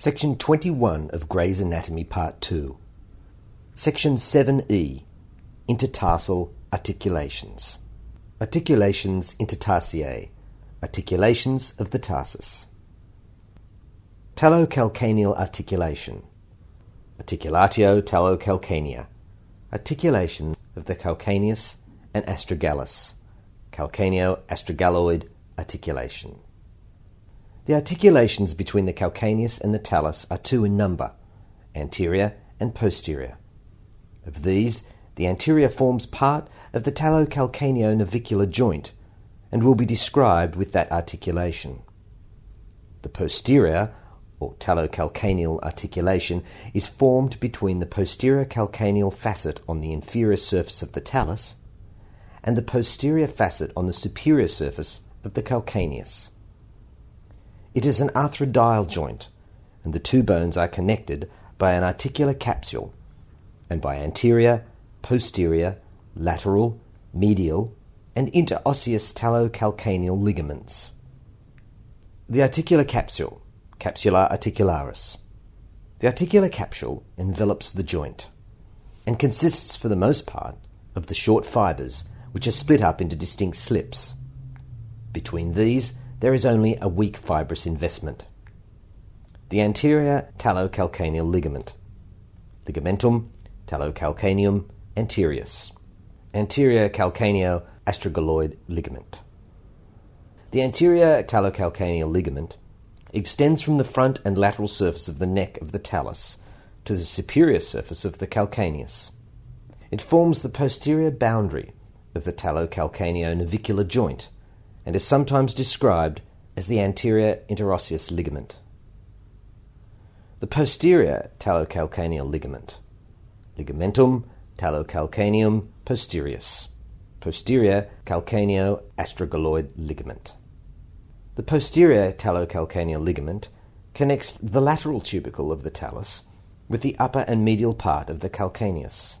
Section 21 of Gray's Anatomy Part 2. Section 7e. Intertarsal Articulations. Articulations Intertarsiae. Articulations of the tarsus. Talocalcaneal articulation. Articulatio talocalcanea. Articulation of the calcaneus and astragalus. Calcaneo-astragalloid articulation. The articulations between the calcaneus and the talus are two in number, anterior and posterior. Of these, the anterior forms part of the talocalcaneo-navicular joint and will be described with that articulation. The posterior, or talocalcaneal articulation, is formed between the posterior calcaneal facet on the inferior surface of the talus and the posterior facet on the superior surface of the calcaneus. It is an arthrodial joint, and the two bones are connected by an articular capsule and by anterior, posterior, lateral, medial, and interosseous talocalcaneal ligaments. The articular capsule, capsula articularis. The articular capsule envelops the joint and consists for the most part of the short fibres which are split up into distinct slips. Between these there is only a weak fibrous investment. The anterior talocalcaneal ligament. Ligamentum talocalcaneum anterius. Anterior calcaneo-astragalloid ligament. The anterior talocalcaneal ligament extends from the front and lateral surface of the neck of the talus to the superior surface of the calcaneus. It forms the posterior boundary of the talocalcaneo-navicular joint and is sometimes described as the anterior interosseous ligament. The posterior talocalcaneal ligament. Ligamentum talocalcaneum posterius. Posterior calcaneo-astragalloid ligament. The posterior talocalcaneal ligament connects the lateral tubercle of the talus with the upper and medial part of the calcaneus.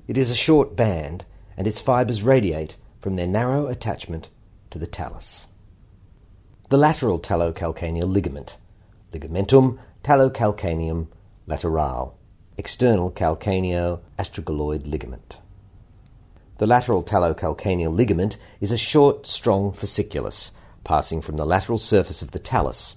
It is a short band, and its fibres radiate from their narrow attachment to the talus. The lateral talocalcaneal ligament. Ligamentum talocalcaneum laterale. External calcaneo-astragalloid ligament. The lateral talocalcaneal ligament is a short, strong fasciculus passing from the lateral surface of the talus,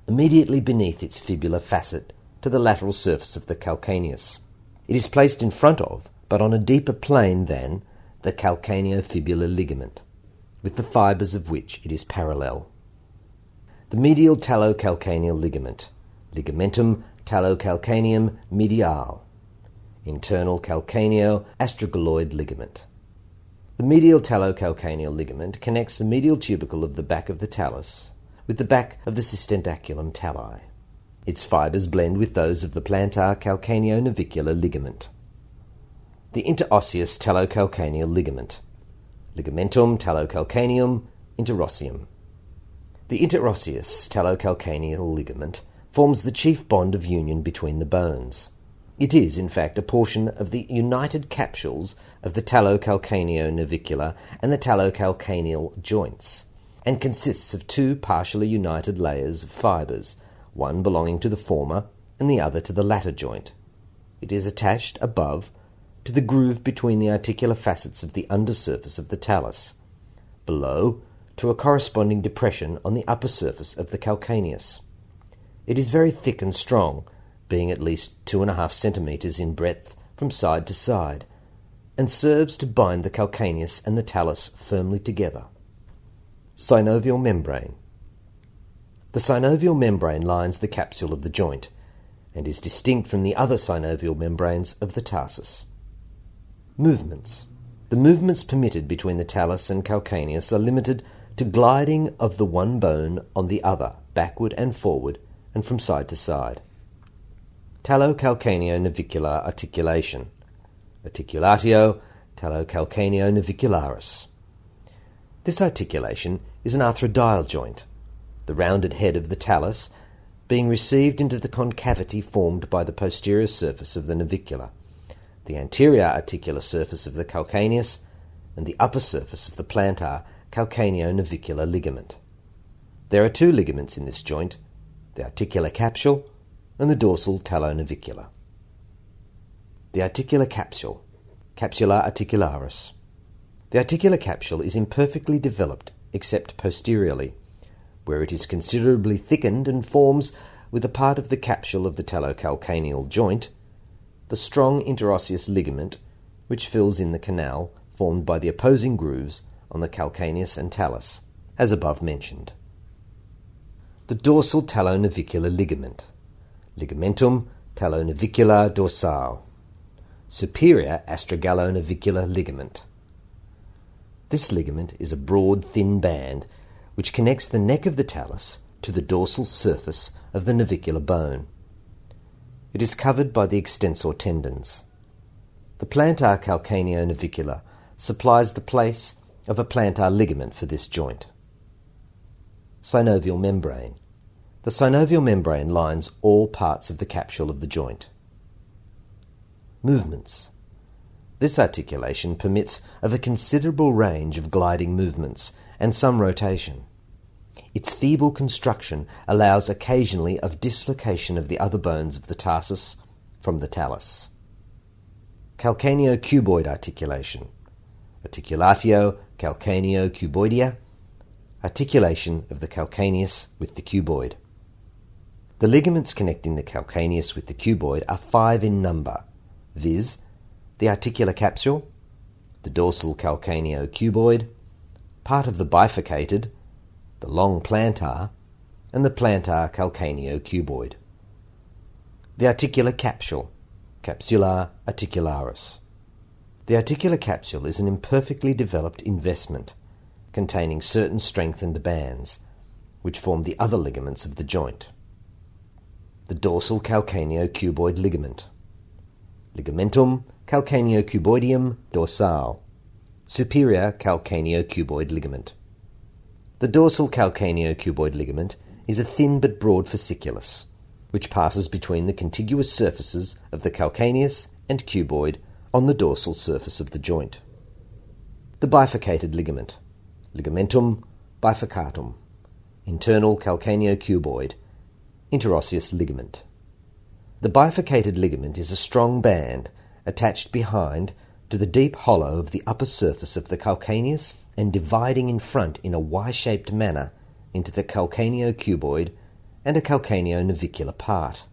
immediately beneath its fibular facet, to the lateral surface of the calcaneus. It is placed in front of, but on a deeper plane than, the calcaneofibular ligament, with the fibres of which it is parallel. The medial talocalcaneal ligament. Ligamentum talocalcaneum mediale. Internal calcaneo-astragalloid ligament. The medial talocalcaneal ligament connects the medial tubercle of the back of the talus with the back of the sustentaculum tali. Its fibres blend with those of the plantar calcaneo-navicular ligament. The interosseous talocalcaneal ligament. Ligamentum talocalcaneum interosseum. The interosseous talocalcaneal ligament forms the chief bond of union between the bones. It is, in fact, a portion of the united capsules of the talocalcaneo-navicular and the talocalcaneal joints, and consists of two partially united layers of fibres, one belonging to the former and the other to the latter joint. It is attached above to the groove between the articular facets of the undersurface of the talus, below to a corresponding depression on the upper surface of the calcaneus. It is very thick and strong, being at least 2.5 centimetres in breadth from side to side, and serves to bind the calcaneus and the talus firmly together. Synovial membrane. The synovial membrane lines the capsule of the joint, and is distinct from the other synovial membranes of the tarsus. Movements. The movements permitted between the talus and calcaneus are limited to gliding of the one bone on the other, backward and forward, and from side to side. Talocalcaneo-navicular articulation. Articulatio talocalcaneo-navicularis. This articulation is an arthrodial joint, the rounded head of the talus being received into the concavity formed by the posterior surface of the navicula, the anterior articular surface of the calcaneus, and the upper surface of the plantar calcaneo-navicular ligament. There are two ligaments in this joint, the articular capsule and the dorsal talonavicular. The articular capsule, capsula articularis. The articular capsule is imperfectly developed except posteriorly, where it is considerably thickened and forms, with a part of the capsule of the talocalcaneal joint, the strong interosseous ligament which fills in the canal formed by the opposing grooves on the calcaneus and talus, as above mentioned. The dorsal talonavicular ligament, ligamentum talonavicular dorsale. Superior astrogalonavicular ligament. This ligament is a broad, thin band which connects the neck of the talus to the dorsal surface of the navicular bone. It is covered by the extensor tendons. The plantar calcaneonavicular supplies the place of a plantar ligament for this joint. Synovial membrane. The synovial membrane lines all parts of the capsule of the joint. Movements. This articulation permits of a considerable range of gliding movements and some rotation. Its feeble construction allows occasionally of dislocation of the other bones of the tarsus from the talus. Calcaneo-cuboid articulation. Articulatio calcaneo-cuboidea. Articulation of the calcaneus with the cuboid. The ligaments connecting the calcaneus with the cuboid are 5 in number, viz. The articular capsule, the dorsal calcaneo-cuboid, part of the bifurcated, the long plantar, and the plantar calcaneo-cuboid. The articular capsule, capsula articularis. The articular capsule is an imperfectly developed investment containing certain strengthened bands, which form the other ligaments of the joint. The dorsal calcaneo-cuboid ligament. Ligamentum calcaneo-cuboideum dorsale. Superior calcaneo-cuboid ligament. The dorsal calcaneo-cuboid ligament is a thin but broad fasciculus, which passes between the contiguous surfaces of the calcaneus and cuboid on the dorsal surface of the joint. The bifurcated ligament. Ligamentum bifurcatum. Internal calcaneo-cuboid. Interosseous ligament. The bifurcated ligament is a strong band attached behind to the deep hollow of the upper surface of the calcaneus and dividing in front in a Y-shaped manner into the calcaneo-cuboid and a calcaneo-navicular part.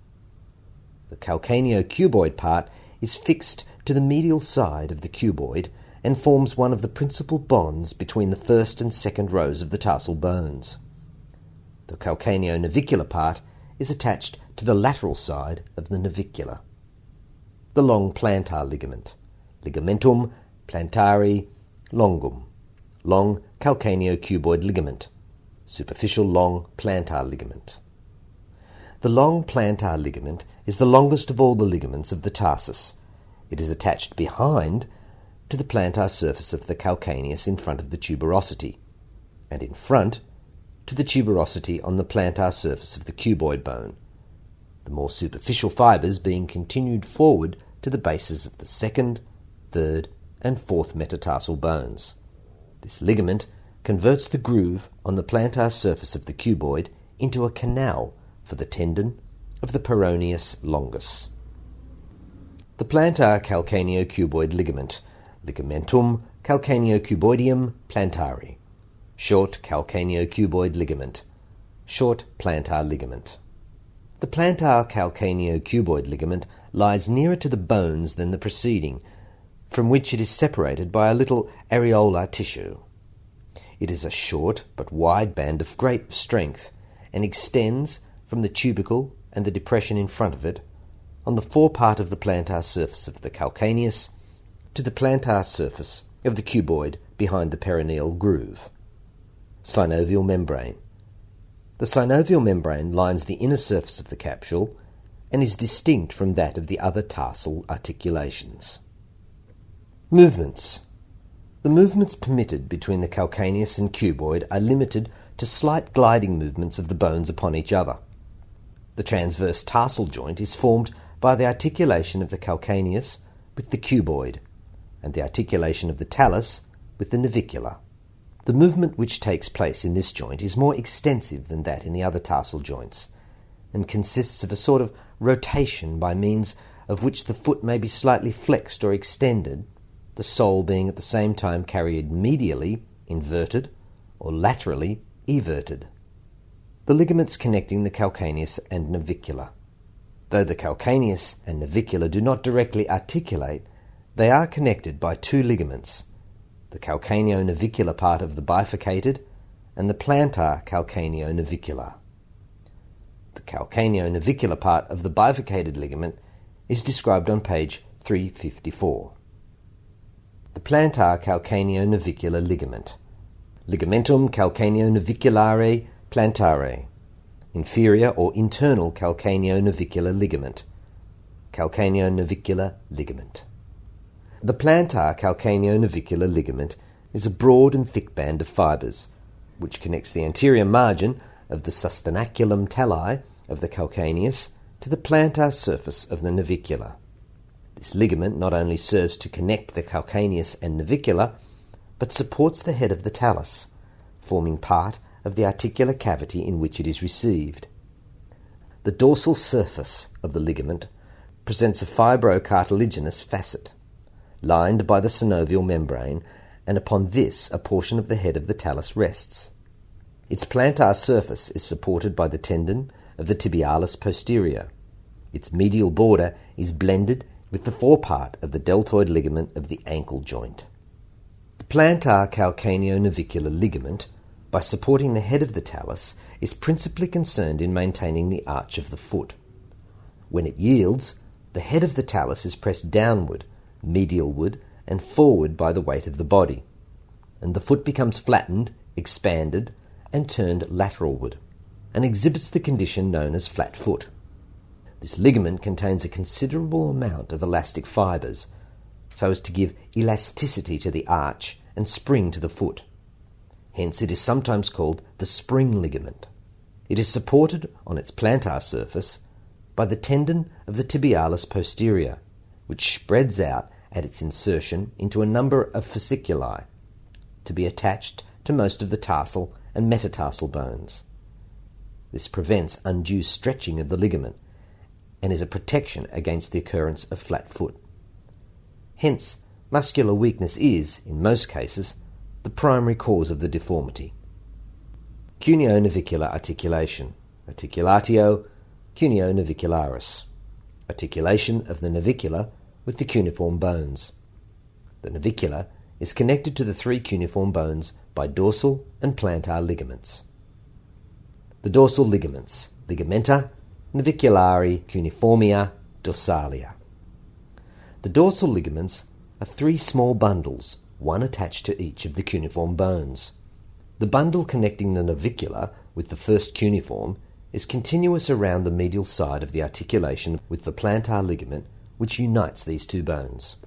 The calcaneo-cuboid part is fixed to the medial side of the cuboid and forms one of the principal bonds between the first and second rows of the tarsal bones. The calcaneo-navicular part is attached to the lateral side of the navicular. The long plantar ligament, ligamentum plantari longum, long calcaneo-cuboid ligament, superficial long plantar ligament. The long plantar ligament is the longest of all the ligaments of the tarsus. It is attached behind to the plantar surface of the calcaneus in front of the tuberosity, and in front to the tuberosity on the plantar surface of the cuboid bone, the more superficial fibres being continued forward to the bases of the second, third, and fourth metatarsal bones. This ligament converts the groove on the plantar surface of the cuboid into a canal for the tendon of the peroneus longus. The plantar calcaneo-cuboid ligament, ligamentum calcaneo-cuboideum plantari. Short calcaneo-cuboid ligament, short plantar ligament. The plantar calcaneo-cuboid ligament lies nearer to the bones than the preceding, from which it is separated by a little areolar tissue. It is a short but wide band of great strength, and extends from the tubercle and the depression in front of it, on the forepart of the plantar surface of the calcaneus, to the plantar surface of the cuboid behind the perineal groove. Synovial membrane. The synovial membrane lines the inner surface of the capsule and is distinct from that of the other tarsal articulations. Movements. The movements permitted between the calcaneus and cuboid are limited to slight gliding movements of the bones upon each other. The transverse tarsal joint is formed by the articulation of the calcaneus with the cuboid and the articulation of the talus with the navicular. The movement which takes place in this joint is more extensive than that in the other tarsal joints, and consists of a sort of rotation by means of which the foot may be slightly flexed or extended, the sole being at the same time carried medially, inverted, or laterally, everted. The ligaments connecting the calcaneus and navicular. Though the calcaneus and navicular do not directly articulate, they are connected by two ligaments, the calcaneo-navicular part of the bifurcated and the plantar calcaneo-navicular. The calcaneo-navicular part of the bifurcated ligament is described on page 354. The plantar calcaneo-navicular ligament. Ligamentum calcaneo-naviculare plantare. Inferior or internal calcaneo-navicular ligament. Calcaneo-navicular ligament. The plantar calcaneo-navicular ligament is a broad and thick band of fibres, which connects the anterior margin of the sustenaculum tali of the calcaneus to the plantar surface of the navicular. This ligament not only serves to connect the calcaneus and navicular, but supports the head of the talus, forming part of the articular cavity in which it is received. The dorsal surface of the ligament presents a fibrocartilaginous facet, lined by the synovial membrane, and upon this a portion of the head of the talus rests. Its plantar surface is supported by the tendon of the tibialis posterior. Its medial border is blended with the forepart of the deltoid ligament of the ankle joint. The plantar calcaneo-navicular ligament, by supporting the head of the talus, is principally concerned in maintaining the arch of the foot. When it yields, the head of the talus is pressed downward, medialward, and forward by the weight of the body, and the foot becomes flattened, expanded, and turned lateralward, and exhibits the condition known as flat foot. This ligament contains a considerable amount of elastic fibres, so as to give elasticity to the arch and spring to the foot. Hence it is sometimes called the spring ligament. It is supported on its plantar surface by the tendon of the tibialis posterior, which spreads out at its insertion into a number of fasciculi, to be attached to most of the tarsal and metatarsal bones. This prevents undue stretching of the ligament, and is a protection against the occurrence of flat foot. Hence, muscular weakness is, in most cases, the primary cause of the deformity. Cuneo-navicular articulation, articulatio cuneo-navicularis, articulation of the navicular with the cuneiform bones. The navicular is connected to the three cuneiform bones by dorsal and plantar ligaments. The dorsal ligaments, ligamenta naviculari cuneiformia dorsalia. The dorsal ligaments are three small bundles, one attached to each of the cuneiform bones. The bundle connecting the navicular with the first cuneiform is continuous around the medial side of the articulation with the plantar ligament which unites these two bones.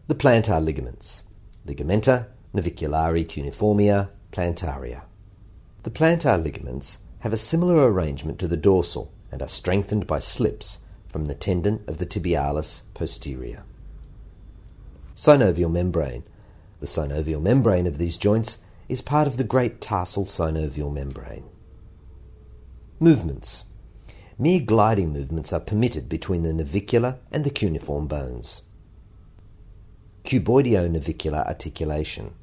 The plantar ligaments, ligamenta naviculari cuneiformia plantaria. The plantar ligaments have a similar arrangement to the dorsal and are strengthened by slips from the tendon of the tibialis posterior. Synovial membrane. The synovial membrane of these joints is part of the great tarsal synovial membrane. Movements. Mere gliding movements are permitted between the navicular and the cuneiform bones. Cuboideo-navicular articulation.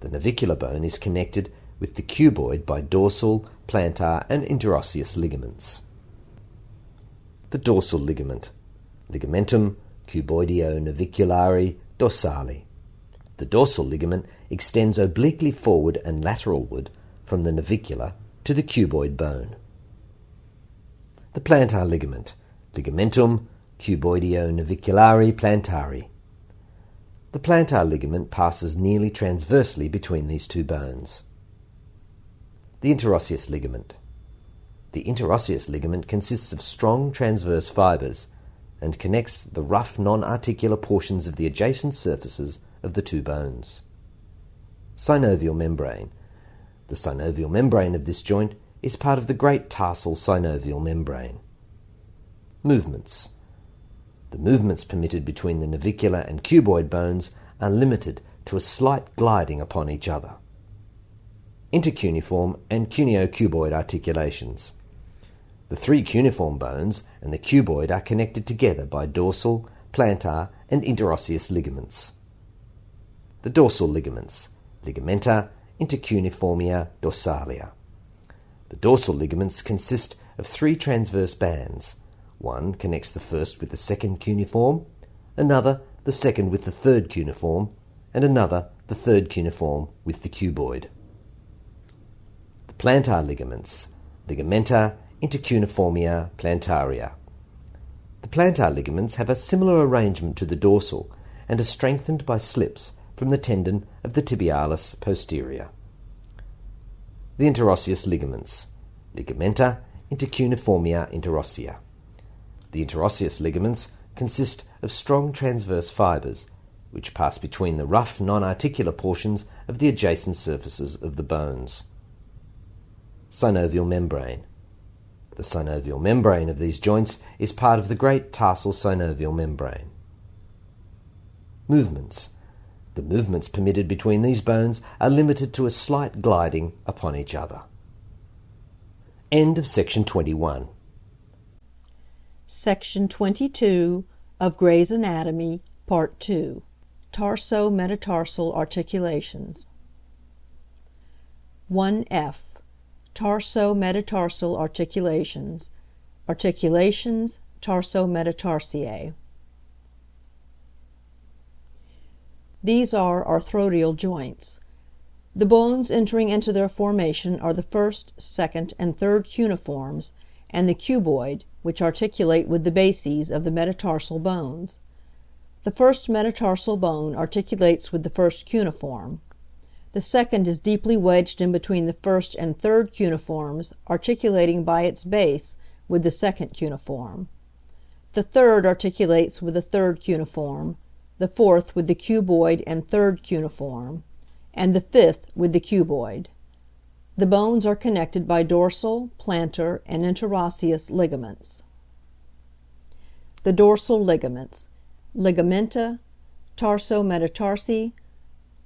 The navicular bone is connected with the cuboid by dorsal, plantar, and interosseous ligaments. The dorsal ligament, ligamentum cuboideo-naviculari dorsali. The dorsal ligament extends obliquely forward and lateralward from the navicular to the cuboid bone. The plantar ligament, ligamentum cuboideo-naviculari plantari. The plantar ligament passes nearly transversely between these two bones. The interosseous ligament. The interosseous ligament consists of strong transverse fibres and connects the rough non-articular portions of the adjacent surfaces of the two bones. Synovial membrane. The synovial membrane of this joint is part of the great tarsal synovial membrane. Movements. The movements permitted between the navicular and cuboid bones are limited to a slight gliding upon each other. Intercuneiform and cuneo-cuboid articulations. The three cuneiform bones and the cuboid are connected together by dorsal, plantar, and interosseous ligaments. The dorsal ligaments, ligamenta intercuneiformia dorsalia. The dorsal ligaments consist of three transverse bands. One connects the first with the second cuneiform, another the second with the third cuneiform, and another the third cuneiform with the cuboid. The plantar ligaments, ligamenta intercuneiformia plantaria. The plantar ligaments have a similar arrangement to the dorsal and are strengthened by slips from the tendon of the tibialis posterior. The interosseous ligaments, ligamenta intercuneiformia interossea. The interosseous ligaments consist of strong transverse fibres, which pass between the rough non-articular portions of the adjacent surfaces of the bones. Synovial membrane. The synovial membrane of these joints is part of the great tarsal synovial membrane. Movements. The movements permitted between these bones are limited to a slight gliding upon each other. End of section 21. Section 22 of Gray's Anatomy, Part 2. Tarsometatarsal Articulations. 1F. Tarsometatarsal Articulations. Articulations, Tarsometatarsal. These are arthrodial joints. The bones entering into their formation are the first, second, and third cuneiforms, and the cuboid, which articulate with the bases of the metatarsal bones. The first metatarsal bone articulates with the first cuneiform. The second is deeply wedged in between the first and third cuneiforms, articulating by its base with the second cuneiform. The third articulates with the third cuneiform, the fourth with the cuboid and third cuneiform, and the fifth with the cuboid. The bones are connected by dorsal, plantar, and interosseous ligaments. The dorsal ligaments, ligamenta tarsometatarsi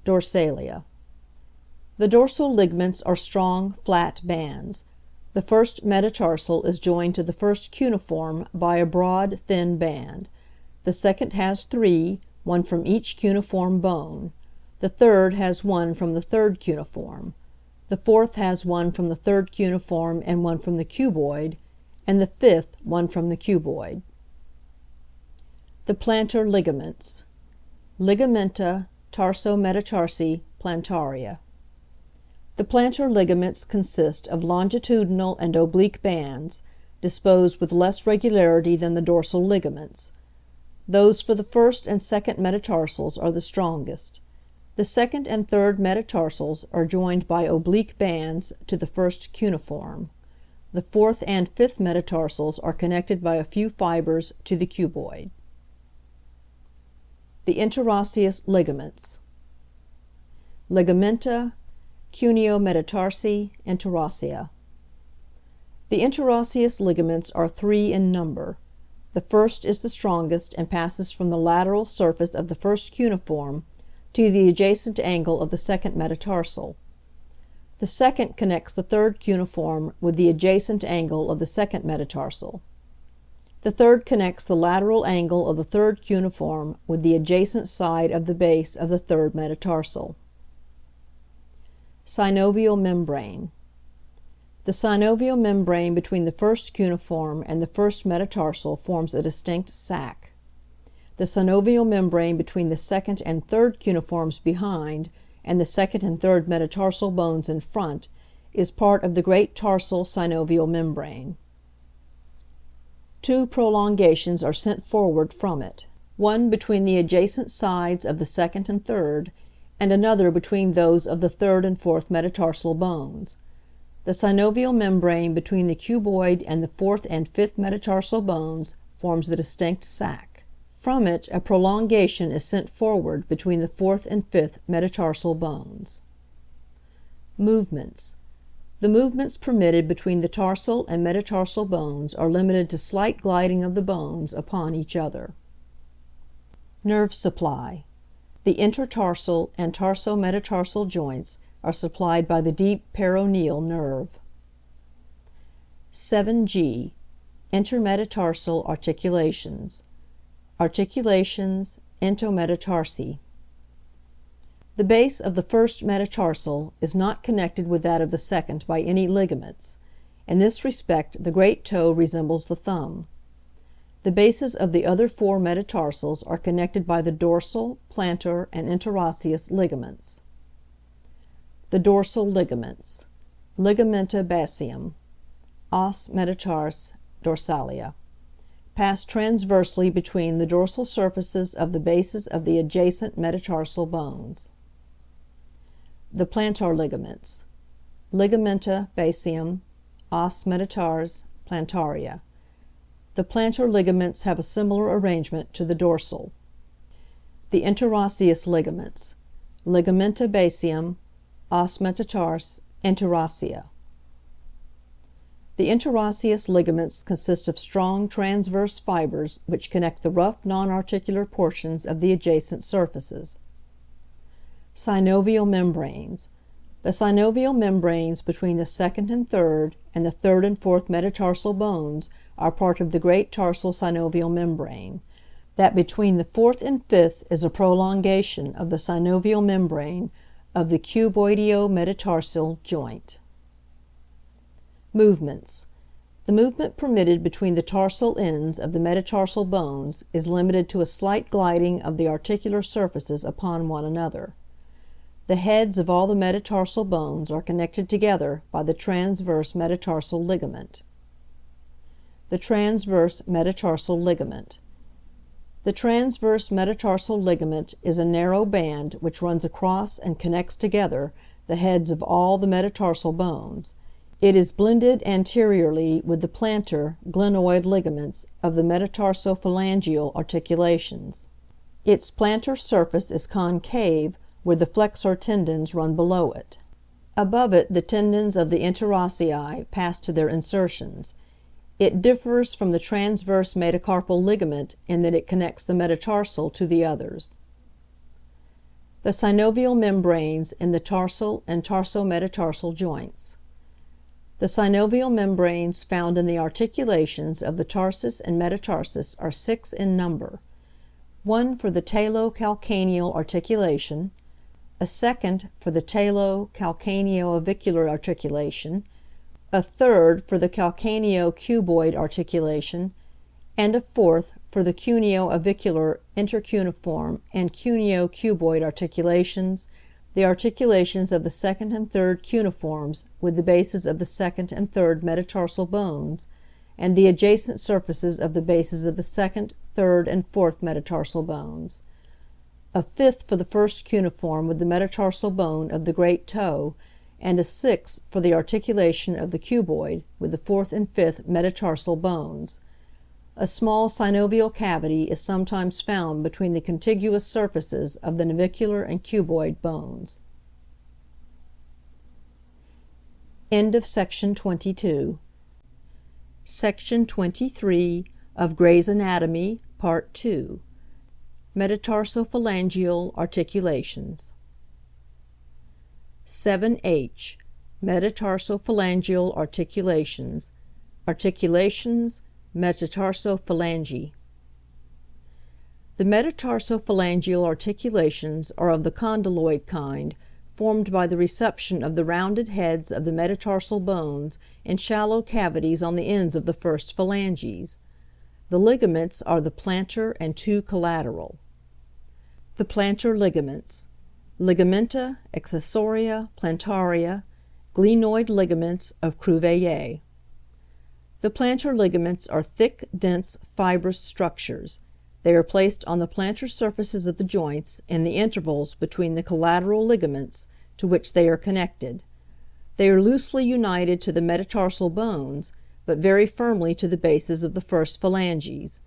dorsalia. The dorsal ligaments are strong, flat bands. The first metatarsal is joined to the first cuneiform by a broad, thin band. The second has three, one from each cuneiform bone. The third has one from the third cuneiform. The fourth has one from the third cuneiform and one from the cuboid, and the fifth one from the cuboid. The plantar ligaments, ligamenta tarsometatarsi plantaria. The plantar ligaments consist of longitudinal and oblique bands, disposed with less regularity than the dorsal ligaments. Those for the first and second metatarsals are the strongest. The second and third metatarsals are joined by oblique bands to the first cuneiform. The fourth and fifth metatarsals are connected by a few fibers to the cuboid. The interosseous ligaments, ligamenta cuneometatarsi interossea. The interosseous ligaments are three in number. The first is the strongest and passes from the lateral surface of the first cuneiform to the adjacent angle of the second metatarsal. The second connects the third cuneiform with the adjacent angle of the second metatarsal. The third connects the lateral angle of the third cuneiform with the adjacent side of the base of the third metatarsal. Synovial membrane. The synovial membrane between the first cuneiform and the first metatarsal forms a distinct sac. The synovial membrane between the second and third cuneiforms behind and the second and third metatarsal bones in front is part of the great tarsal synovial membrane. Two prolongations are sent forward from it, one between the adjacent sides of the second and third, and another between those of the third and fourth metatarsal bones. The synovial membrane between the cuboid and the fourth and fifth metatarsal bones forms the distinct sac. From it a prolongation is sent forward between the fourth and fifth metatarsal bones. Movements. The movements permitted between the tarsal and metatarsal bones are limited to slight gliding of the bones upon each other. Nerve supply. The intertarsal and tarsometatarsal joints are supplied by the deep peroneal nerve. 7G. Intermetatarsal Articulations. Articulations, Entometatarsi. The base of the first metatarsal is not connected with that of the second by any ligaments. In this respect the great toe resembles the thumb. The bases of the other four metatarsals are connected by the dorsal, plantar, and interosseous ligaments. The dorsal ligaments. Ligamenta basium. Os metatars dorsalia. Pass transversely between the dorsal surfaces of the bases of the adjacent metatarsal bones. The plantar ligaments. Ligamenta basium. Os metatars plantaria. The plantar ligaments have a similar arrangement to the dorsal. The interosseous ligaments. Ligamenta basium. Os metatars interossea. The interosseous ligaments consist of strong transverse fibers which connect the rough non-articular portions of the adjacent surfaces. Synovial membranes. The synovial membranes between the second and third, and the third and fourth metatarsal bones are part of the great tarsal synovial membrane. That between the fourth and fifth is a prolongation of the synovial membrane of the cuboideo-metatarsal joint. Movements. The movement permitted between the tarsal ends of the metatarsal bones is limited to a slight gliding of the articular surfaces upon one another. The heads of all the metatarsal bones are connected together by the transverse metatarsal ligament. The transverse metatarsal ligament. The transverse metatarsal ligament is a narrow band which runs across and connects together the heads of all the metatarsal bones. It is blended anteriorly with the plantar glenoid ligaments of the metatarsophalangeal articulations. Its plantar surface is concave where the flexor tendons run below it. Above it the tendons of the interossei pass to their insertions. It differs from the transverse metacarpal ligament in that it connects the metatarsal to the others. The synovial membranes in the tarsal and tarsometatarsal joints. The synovial membranes found in the articulations of the tarsus and metatarsus are 6 in number: one for the talocalcaneal articulation, a second for the talocalcaneo-avicular articulation, a third for the calcaneo-cuboid articulation, and a fourth for the cuneo-avicular intercuneiform and cuneo-cuboid articulations, the articulations of the second and third cuneiforms with the bases of the second and third metatarsal bones, and the adjacent surfaces of the bases of the second, third, and fourth metatarsal bones. A fifth for the first cuneiform with the metatarsal bone of the great toe, and a sixth for the articulation of the cuboid with the fourth and fifth metatarsal bones. A small synovial cavity is sometimes found between the contiguous surfaces of the navicular and cuboid bones. End of section 22. Section 23 of Gray's Anatomy, Part 2. Metatarsophalangeal Articulations. 7H. Metatarsophalangeal Articulations. Articulations, Metatarsophalange. The metatarsophalangeal articulations are of the condyloid kind, formed by the reception of the rounded heads of the metatarsal bones in shallow cavities on the ends of the first phalanges. The ligaments are the plantar and 2 collateral. The plantar ligaments. Ligamenta accessoria plantaria, glenoid ligaments of Cuvier. The plantar ligaments are thick, dense, fibrous structures. They are placed on the plantar surfaces of the joints in the intervals between the collateral ligaments to which they are connected. They are loosely united to the metatarsal bones, but very firmly to the bases of the first phalanges.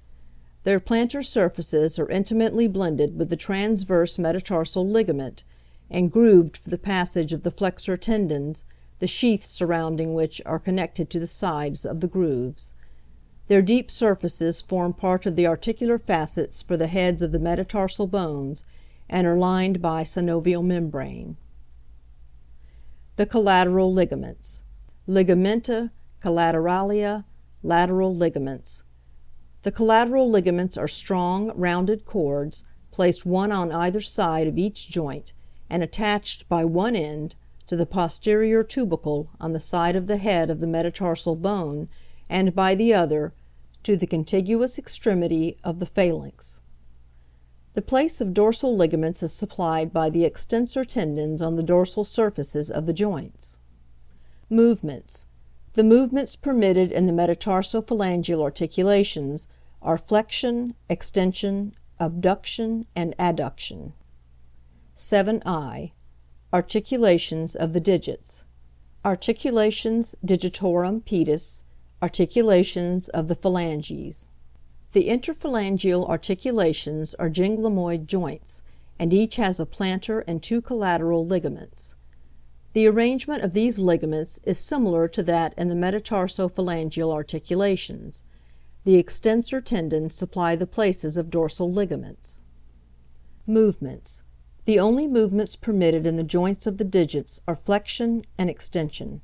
Their plantar surfaces are intimately blended with the transverse metatarsal ligament, and grooved for the passage of the flexor tendons, the sheaths surrounding which are connected to the sides of the grooves. Their deep surfaces form part of the articular facets for the heads of the metatarsal bones, and are lined by synovial membrane. The collateral ligaments. Ligamenta collateralia, lateral ligaments. The collateral ligaments are strong, rounded cords, placed one on either side of each joint, and attached by one end to the posterior tubercle on the side of the head of the metatarsal bone, and by the other to the contiguous extremity of the phalanx. The place of dorsal ligaments is supplied by the extensor tendons on the dorsal surfaces of the joints. Movements. The movements permitted in the metatarsophalangeal articulations are flexion, extension, abduction, and adduction. 7i. Articulations of the digits. Articulations digitorum pedis, articulations of the phalanges. The interphalangeal articulations are ginglymoid joints, and each has a plantar and two collateral ligaments. The arrangement of these ligaments is similar to that in the metatarsophalangeal articulations. The extensor tendons supply the places of dorsal ligaments. Movements. The only movements permitted in the joints of the digits are flexion and extension.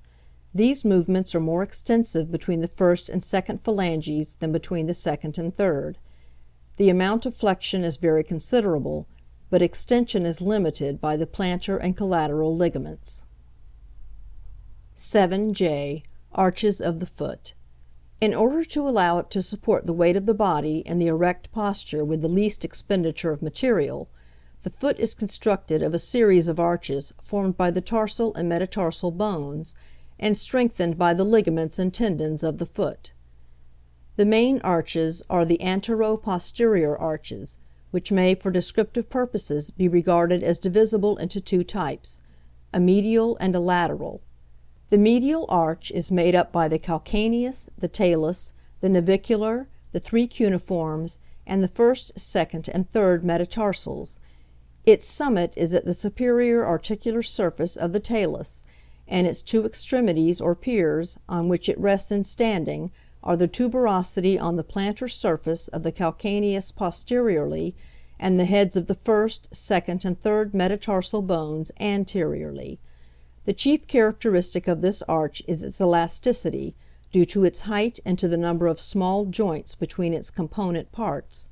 These movements are more extensive between the first and second phalanges than between the second and third. The amount of flexion is very considerable, but extension is limited by the plantar and collateral ligaments. 7j. Arches of the foot. In order to allow it to support the weight of the body in the erect posture with the least expenditure of material, the foot is constructed of a series of arches formed by the tarsal and metatarsal bones, and strengthened by the ligaments and tendons of the foot. The main arches are the antero-posterior arches, which may for descriptive purposes be regarded as divisible into two types, a medial and a lateral. The medial arch is made up by the calcaneus, the talus, the navicular, the three cuneiforms, and the first, second, and third metatarsals. Its summit is at the superior articular surface of the talus, and its two extremities or piers, on which it rests in standing, are the tuberosity on the plantar surface of the calcaneus posteriorly, and the heads of the first, second, and third metatarsal bones anteriorly. The chief characteristic of this arch is its elasticity, due to its height and to the number of small joints between its component parts.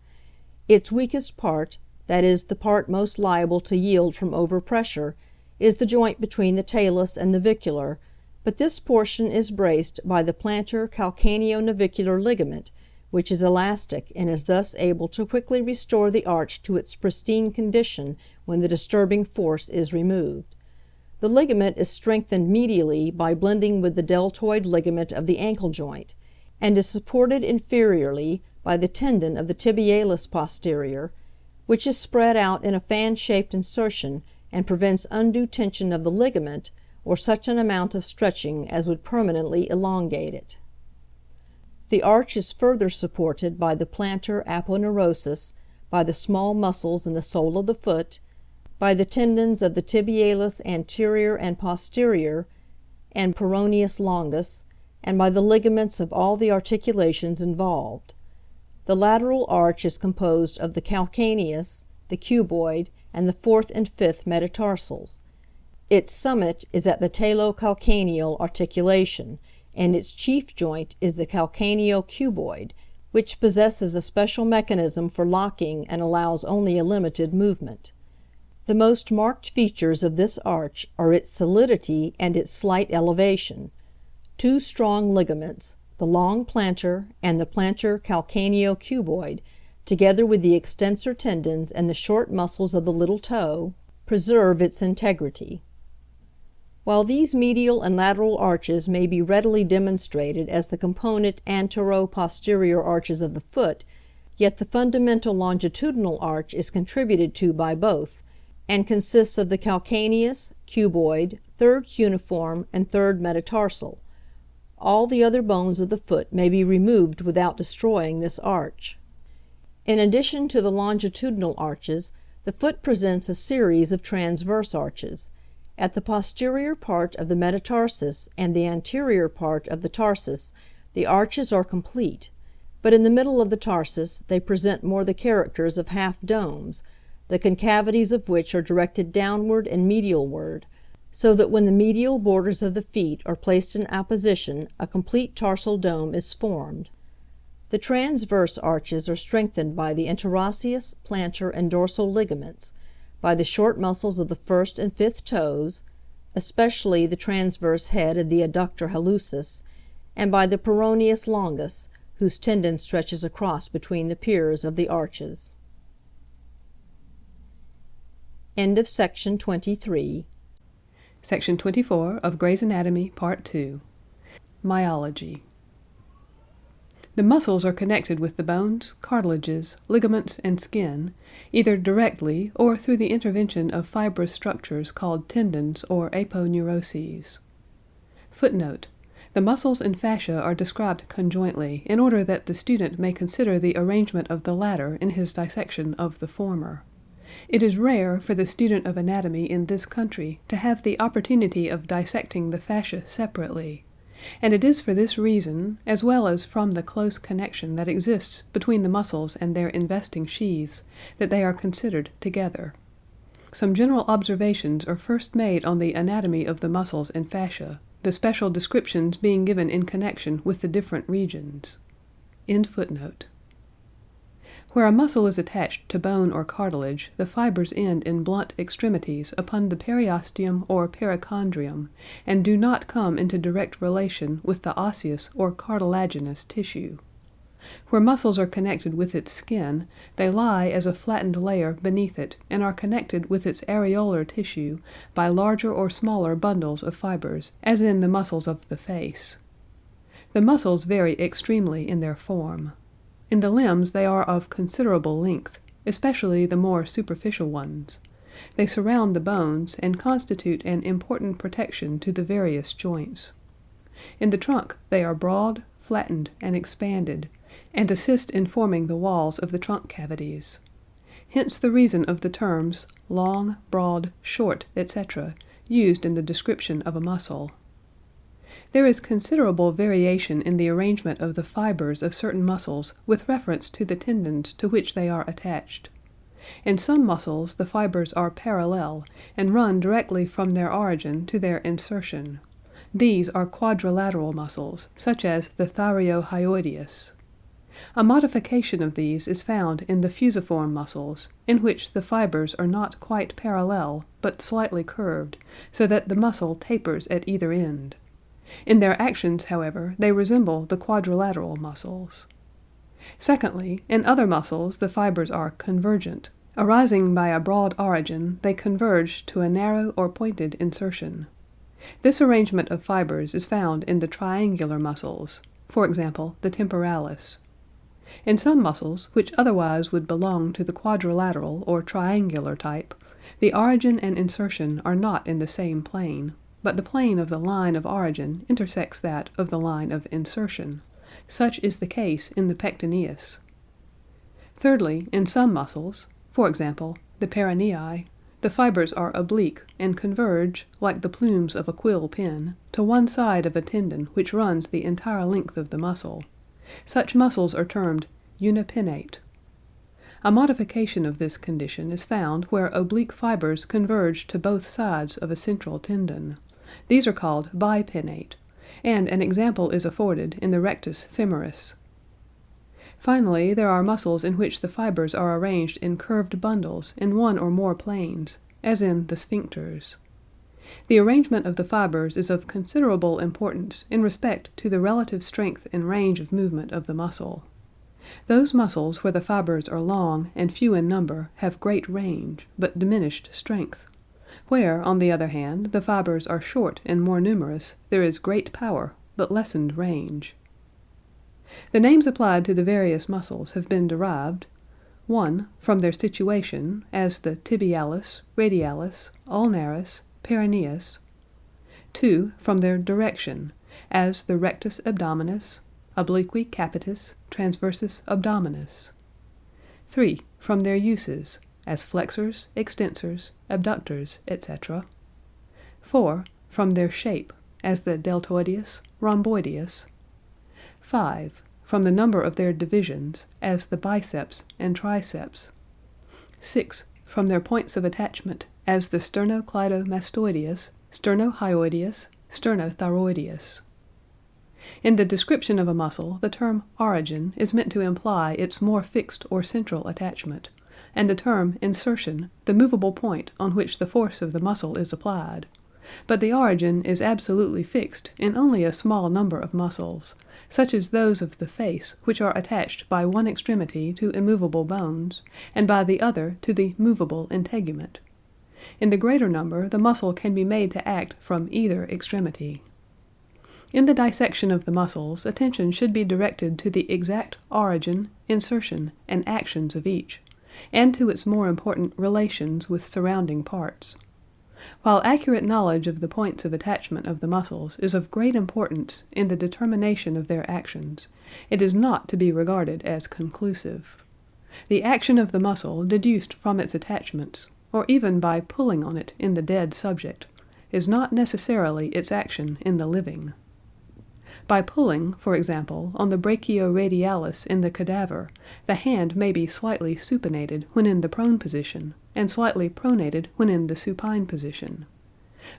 Its weakest part, that is, the part most liable to yield from overpressure, is the joint between the talus and navicular, but this portion is braced by the plantar calcaneo-navicular ligament, which is elastic and is thus able to quickly restore the arch to its pristine condition when the disturbing force is removed. The ligament is strengthened medially by blending with the deltoid ligament of the ankle joint, and is supported inferiorly by the tendon of the tibialis posterior, which is spread out in a fan-shaped insertion and prevents undue tension of the ligament or such an amount of stretching as would permanently elongate it. The arch is further supported by the plantar aponeuroses, by the small muscles in the sole of the foot, by the tendons of the tibialis anterior and posterior, and peroneus longus, and by the ligaments of all the articulations involved. The lateral arch is composed of the calcaneus, the cuboid, and the fourth and fifth metatarsals. Its summit is at the talocalcaneal articulation, and its chief joint is the calcaneo-cuboid, which possesses a special mechanism for locking and allows only a limited movement. The most marked features of this arch are its solidity and its slight elevation. Two strong ligaments, the long plantar and the plantar calcaneo-cuboid, together with the extensor tendons and the short muscles of the little toe, preserve its integrity. While these medial and lateral arches may be readily demonstrated as the component antero-posterior arches of the foot, yet the fundamental longitudinal arch is contributed to by both, and consists of the calcaneus, cuboid, third cuneiform, and third metatarsal. All the other bones of the foot may be removed without destroying this arch. In addition to the longitudinal arches, the foot presents a series of transverse arches. At the posterior part of the metatarsus and the anterior part of the tarsus, the arches are complete, but in the middle of the tarsus they present more the characters of half domes, the concavities of which are directed downward and medialward, so that when the medial borders of the feet are placed in apposition a complete tarsal dome is formed. The transverse arches are strengthened by the interosseous, plantar, and dorsal ligaments, by the short muscles of the first and fifth toes, especially the transverse head of the adductor hallucis, and by the peroneus longus, whose tendon stretches across between the piers of the arches. End of section 23. Section 24 of Gray's Anatomy, Part 2. Myology. The muscles are connected with the bones, cartilages, ligaments, and skin, either directly or through the intervention of fibrous structures called tendons or aponeuroses. Footnote: the muscles and fascia are described conjointly in order that the student may consider the arrangement of the latter in his dissection of the former. It is rare for the student of anatomy in this country to have the opportunity of dissecting the fascia separately, and it is for this reason, as well as from the close connection that exists between the muscles and their investing sheaths, that they are considered together. Some general observations are first made on the anatomy of the muscles and fascia, the special descriptions being given in connection with the different regions. End footnote. Where a muscle is attached to bone or cartilage, the fibers end in blunt extremities upon the periosteum or perichondrium, and do not come into direct relation with the osseous or cartilaginous tissue. Where muscles are connected with its skin, they lie as a flattened layer beneath it and are connected with its areolar tissue by larger or smaller bundles of fibers, as in the muscles of the face. The muscles vary extremely in their form. In the limbs they are of considerable length, especially the more superficial ones. They surround the bones and constitute an important protection to the various joints. In the trunk they are broad, flattened, and expanded, and assist in forming the walls of the trunk cavities. Hence the reason of the terms long, broad, short, etc., used in the description of a muscle. There is considerable variation in the arrangement of the fibers of certain muscles with reference to the tendons to which they are attached. In some muscles the fibers are parallel and run directly from their origin to their insertion. These are quadrilateral muscles, such as the thyreohyoideus. A modification of these is found in the fusiform muscles, in which the fibers are not quite parallel, but slightly curved, so that the muscle tapers at either end. In their actions, however, they resemble the quadrilateral muscles. Secondly, in other muscles the fibers are convergent. Arising by a broad origin, they converge to a narrow or pointed insertion. This arrangement of fibers is found in the triangular muscles, for example, the temporalis. In some muscles, which otherwise would belong to the quadrilateral or triangular type, the origin and insertion are not in the same plane, but the plane of the line of origin intersects that of the line of insertion. Such is the case in the pectineus. Thirdly, in some muscles, for example, the peronei, the fibers are oblique and converge, like the plumes of a quill pen, to one side of a tendon which runs the entire length of the muscle. Such muscles are termed unipinnate. A modification of this condition is found where oblique fibers converge to both sides of a central tendon. These are called bipinnate, and an example is afforded in the rectus femoris. Finally, there are muscles in which the fibers are arranged in curved bundles in one or more planes, as in the sphincters. The arrangement of the fibers is of considerable importance in respect to the relative strength and range of movement of the muscle. Those muscles where the fibers are long and few in number have great range, but diminished strength. Where, on the other hand, the fibers are short and more numerous, there is great power, but lessened range. The names applied to the various muscles have been derived: 1. From their situation, as the tibialis, radialis, ulnaris, peroneus. 2. From their direction, as the rectus abdominis, obliqui capitis, transversus abdominis. 3. From their uses, as flexors, extensors, abductors, etc. 4. From their shape, as the deltoideus, rhomboideus. 5. From the number of their divisions, as the biceps and triceps. 6. From their points of attachment, as the sternocleidomastoideus, sternohyoideus, sternothyroideus. In the description of a muscle, the term origin is meant to imply its more fixed or central attachment, and the term insertion the movable point on which the force of the muscle is applied. But the origin is absolutely fixed in only a small number of muscles, such as those of the face which are attached by one extremity to immovable bones, and by the other to the movable integument. In the greater number the muscle can be made to act from either extremity. In the dissection of the muscles, attention should be directed to the exact origin, insertion, and actions of each, and to its more important relations with surrounding parts. While accurate knowledge of the points of attachment of the muscles is of great importance in the determination of their actions, it is not to be regarded as conclusive. The action of the muscle deduced from its attachments, or even by pulling on it in the dead subject, is not necessarily its action in the living. By pulling, for example, on the brachioradialis in the cadaver, the hand may be slightly supinated when in the prone position, and slightly pronated when in the supine position.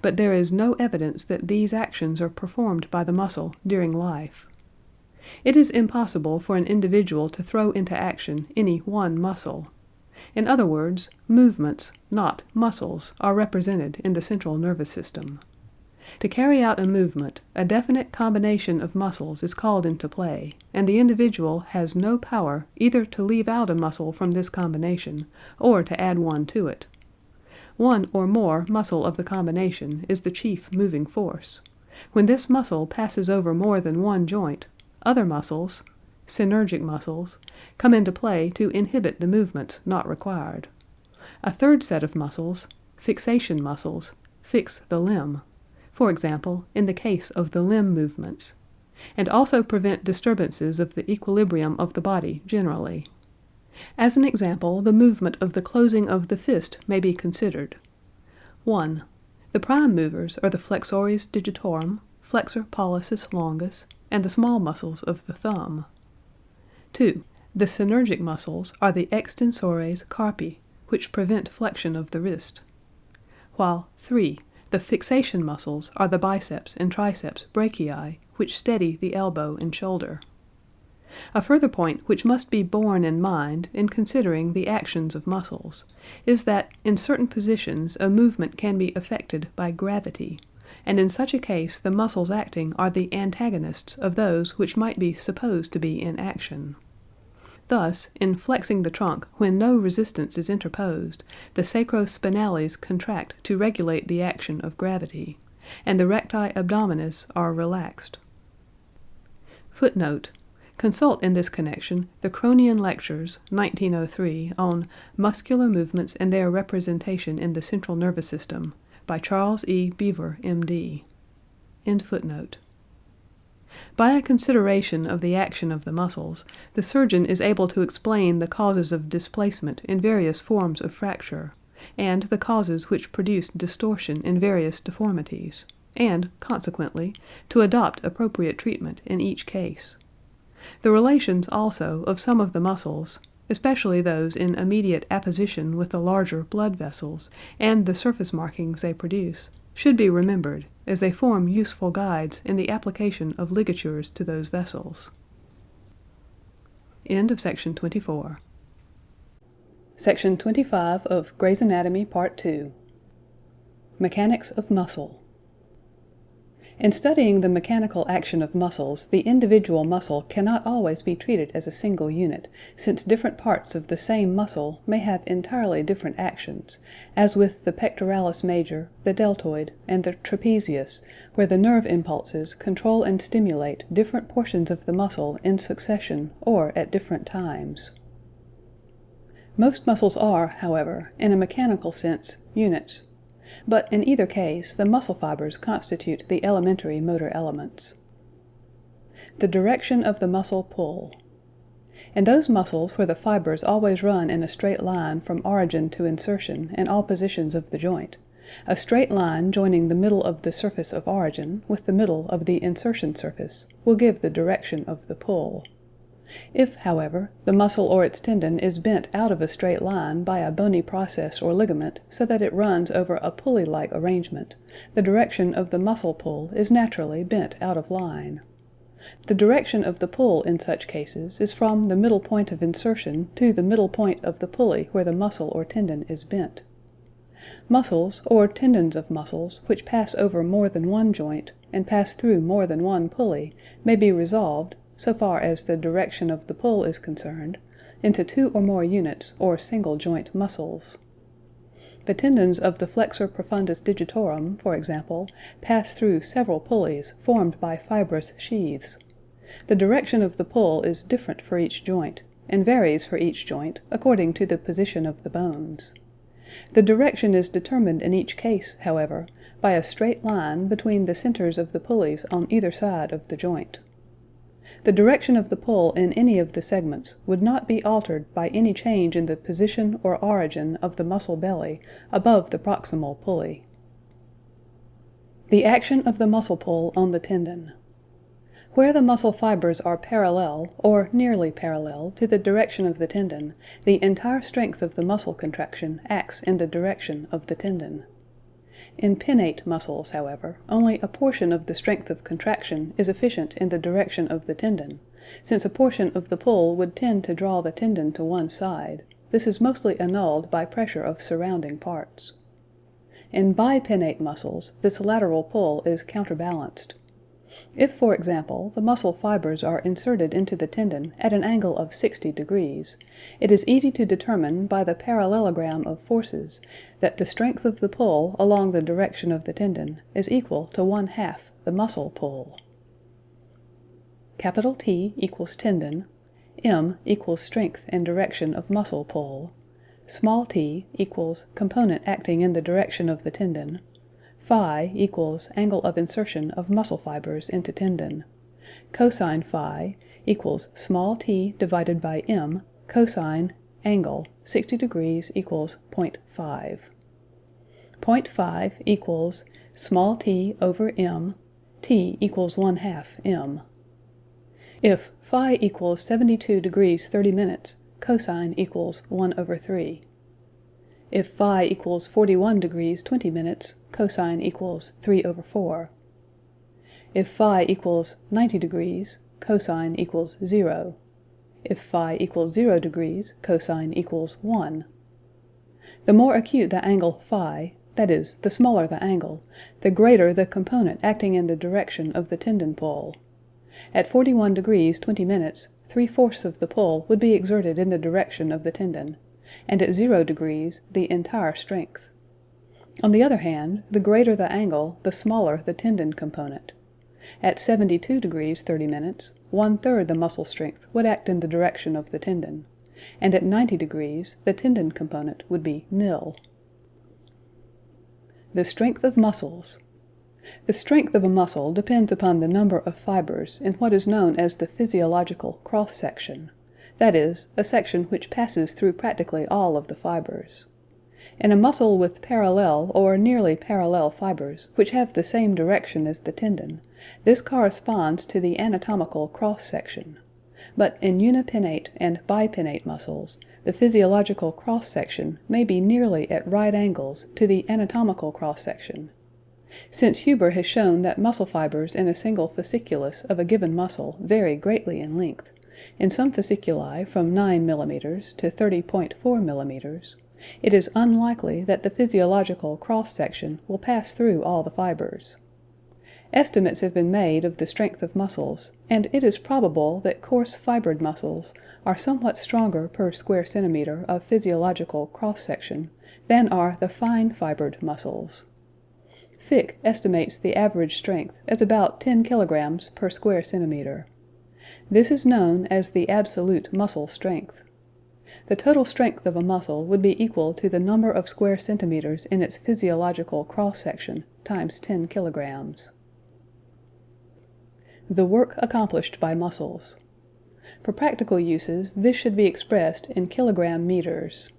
But there is no evidence that these actions are performed by the muscle during life. It is impossible for an individual to throw into action any one muscle. In other words, movements, not muscles, are represented in the central nervous system. To carry out a movement, a definite combination of muscles is called into play, and the individual has no power either to leave out a muscle from this combination, or to add one to it. One or more muscle of the combination is the chief moving force. When this muscle passes over more than one joint, other muscles, synergic muscles, come into play to inhibit the movements not required. A third set of muscles, fixation muscles, fix the limb, for example, in the case of the limb movements, and also prevent disturbances of the equilibrium of the body generally. As an example, the movement of the closing of the fist may be considered. 1. The prime movers are the flexores digitorum, flexor pollicis longus, and the small muscles of the thumb. 2. The synergic muscles are the extensores carpi, which prevent flexion of the wrist, while 3. The fixation muscles are the biceps and triceps brachii, which steady the elbow and shoulder. A further point which must be borne in mind in considering the actions of muscles is that in certain positions a movement can be effected by gravity, and in such a case the muscles acting are the antagonists of those which might be supposed to be in action. Thus, in flexing the trunk when no resistance is interposed, the sacrospinales contract to regulate the action of gravity, and the recti abdominis are relaxed. Footnote: consult in this connection the Cronian Lectures, 1903, on Muscular Movements and Their Representation in the Central Nervous System, by Charles E. Beaver, M.D. End footnote. By a consideration of the action of the muscles, the surgeon is able to explain the causes of displacement in various forms of fracture, and the causes which produce distortion in various deformities, and, consequently, to adopt appropriate treatment in each case. The relations also of some of the muscles, especially those in immediate apposition with the larger blood vessels, and the surface markings they produce, should be remembered, as they form useful guides in the application of ligatures to those vessels. End of section 24. Section 25 of Gray's Anatomy, Part 2. Mechanics of Muscle. In studying the mechanical action of muscles, the individual muscle cannot always be treated as a single unit, since different parts of the same muscle may have entirely different actions, as with the pectoralis major, the deltoid, and the trapezius, where the nerve impulses control and stimulate different portions of the muscle in succession or at different times. Most muscles are, however, in a mechanical sense, units. But in either case, the muscle fibers constitute the elementary motor elements. The direction of the muscle pull. In those muscles where the fibers always run in a straight line from origin to insertion in all positions of the joint, a straight line joining the middle of the surface of origin with the middle of the insertion surface will give the direction of the pull. If, however, the muscle or its tendon is bent out of a straight line by a bony process or ligament so that it runs over a pulley-like arrangement, the direction of the muscle pull is naturally bent out of line. The direction of the pull in such cases is from the middle point of insertion to the middle point of the pulley where the muscle or tendon is bent. Muscles, or tendons of muscles, which pass over more than one joint, and pass through more than one pulley, may be resolved, so far as the direction of the pull is concerned, into two or more units or single joint muscles. The tendons of the flexor profundus digitorum, for example, pass through several pulleys formed by fibrous sheaths. The direction of the pull is different for each joint, and varies for each joint according to the position of the bones. The direction is determined in each case, however, by a straight line between the centers of the pulleys on either side of the joint. The direction of the pull in any of the segments would not be altered by any change in the position or origin of the muscle belly above the proximal pulley. The action of the muscle pull on the tendon. Where the muscle fibers are parallel, or nearly parallel, to the direction of the tendon, the entire strength of the muscle contraction acts in the direction of the tendon. In pinnate muscles, however, only a portion of the strength of contraction is efficient in the direction of the tendon, since a portion of the pull would tend to draw the tendon to one side. This is mostly annulled by pressure of surrounding parts. In bipinnate muscles, this lateral pull is counterbalanced. If, for example, the muscle fibers are inserted into the tendon at an angle of 60 degrees, it is easy to determine by the parallelogram of forces that the strength of the pull along the direction of the tendon is equal to 1/2 the muscle pull. Capital T equals tendon, M equals strength and direction of muscle pull, small t equals component acting in the direction of the tendon, phi equals angle of insertion of muscle fibers into tendon. Cosine phi equals small t divided by m, cosine angle 60 degrees equals 0.5. 0.5 equals small t over m, t equals 1/2 m. If phi equals 72 degrees 30 minutes, cosine equals 1/3. If phi equals 41 degrees 20 minutes, cosine equals 3/4. If phi equals 90 degrees, cosine equals 0. If phi equals 0 degrees, cosine equals 1. The more acute the angle phi, that is, the smaller the angle, the greater the component acting in the direction of the tendon pull. At 41 degrees 20 minutes, 3/4 of the pull would be exerted in the direction of the tendon, and at 0 degrees the entire strength. On the other hand, the greater the angle, the smaller the tendon component. At 72 degrees 30 minutes, 1/3 the muscle strength would act in the direction of the tendon, and at 90 degrees the tendon component would be nil. The strength of muscles. The strength of a muscle depends upon the number of fibers in what is known as the physiological cross-section. That is, a section which passes through practically all of the fibers. In a muscle with parallel or nearly parallel fibers which have the same direction as the tendon, this corresponds to the anatomical cross-section. But in unipinnate and bipinnate muscles, the physiological cross-section may be nearly at right angles to the anatomical cross-section. Since Huber has shown that muscle fibers in a single fasciculus of a given muscle vary greatly in length, in some fasciculi from 9 mm to 30.4 mm, it is unlikely that the physiological cross-section will pass through all the fibers. Estimates have been made of the strength of muscles, and it is probable that coarse fibred muscles are somewhat stronger per square centimeter of physiological cross-section than are the fine fibred muscles. Fick estimates the average strength as about 10 kilograms per square centimeter. This is known as the absolute muscle strength. The total strength of a muscle would be equal to the number of square centimeters in its physiological cross-section times 10 kilograms. The work accomplished by muscles. For practical uses, this should be expressed in kilogram meters.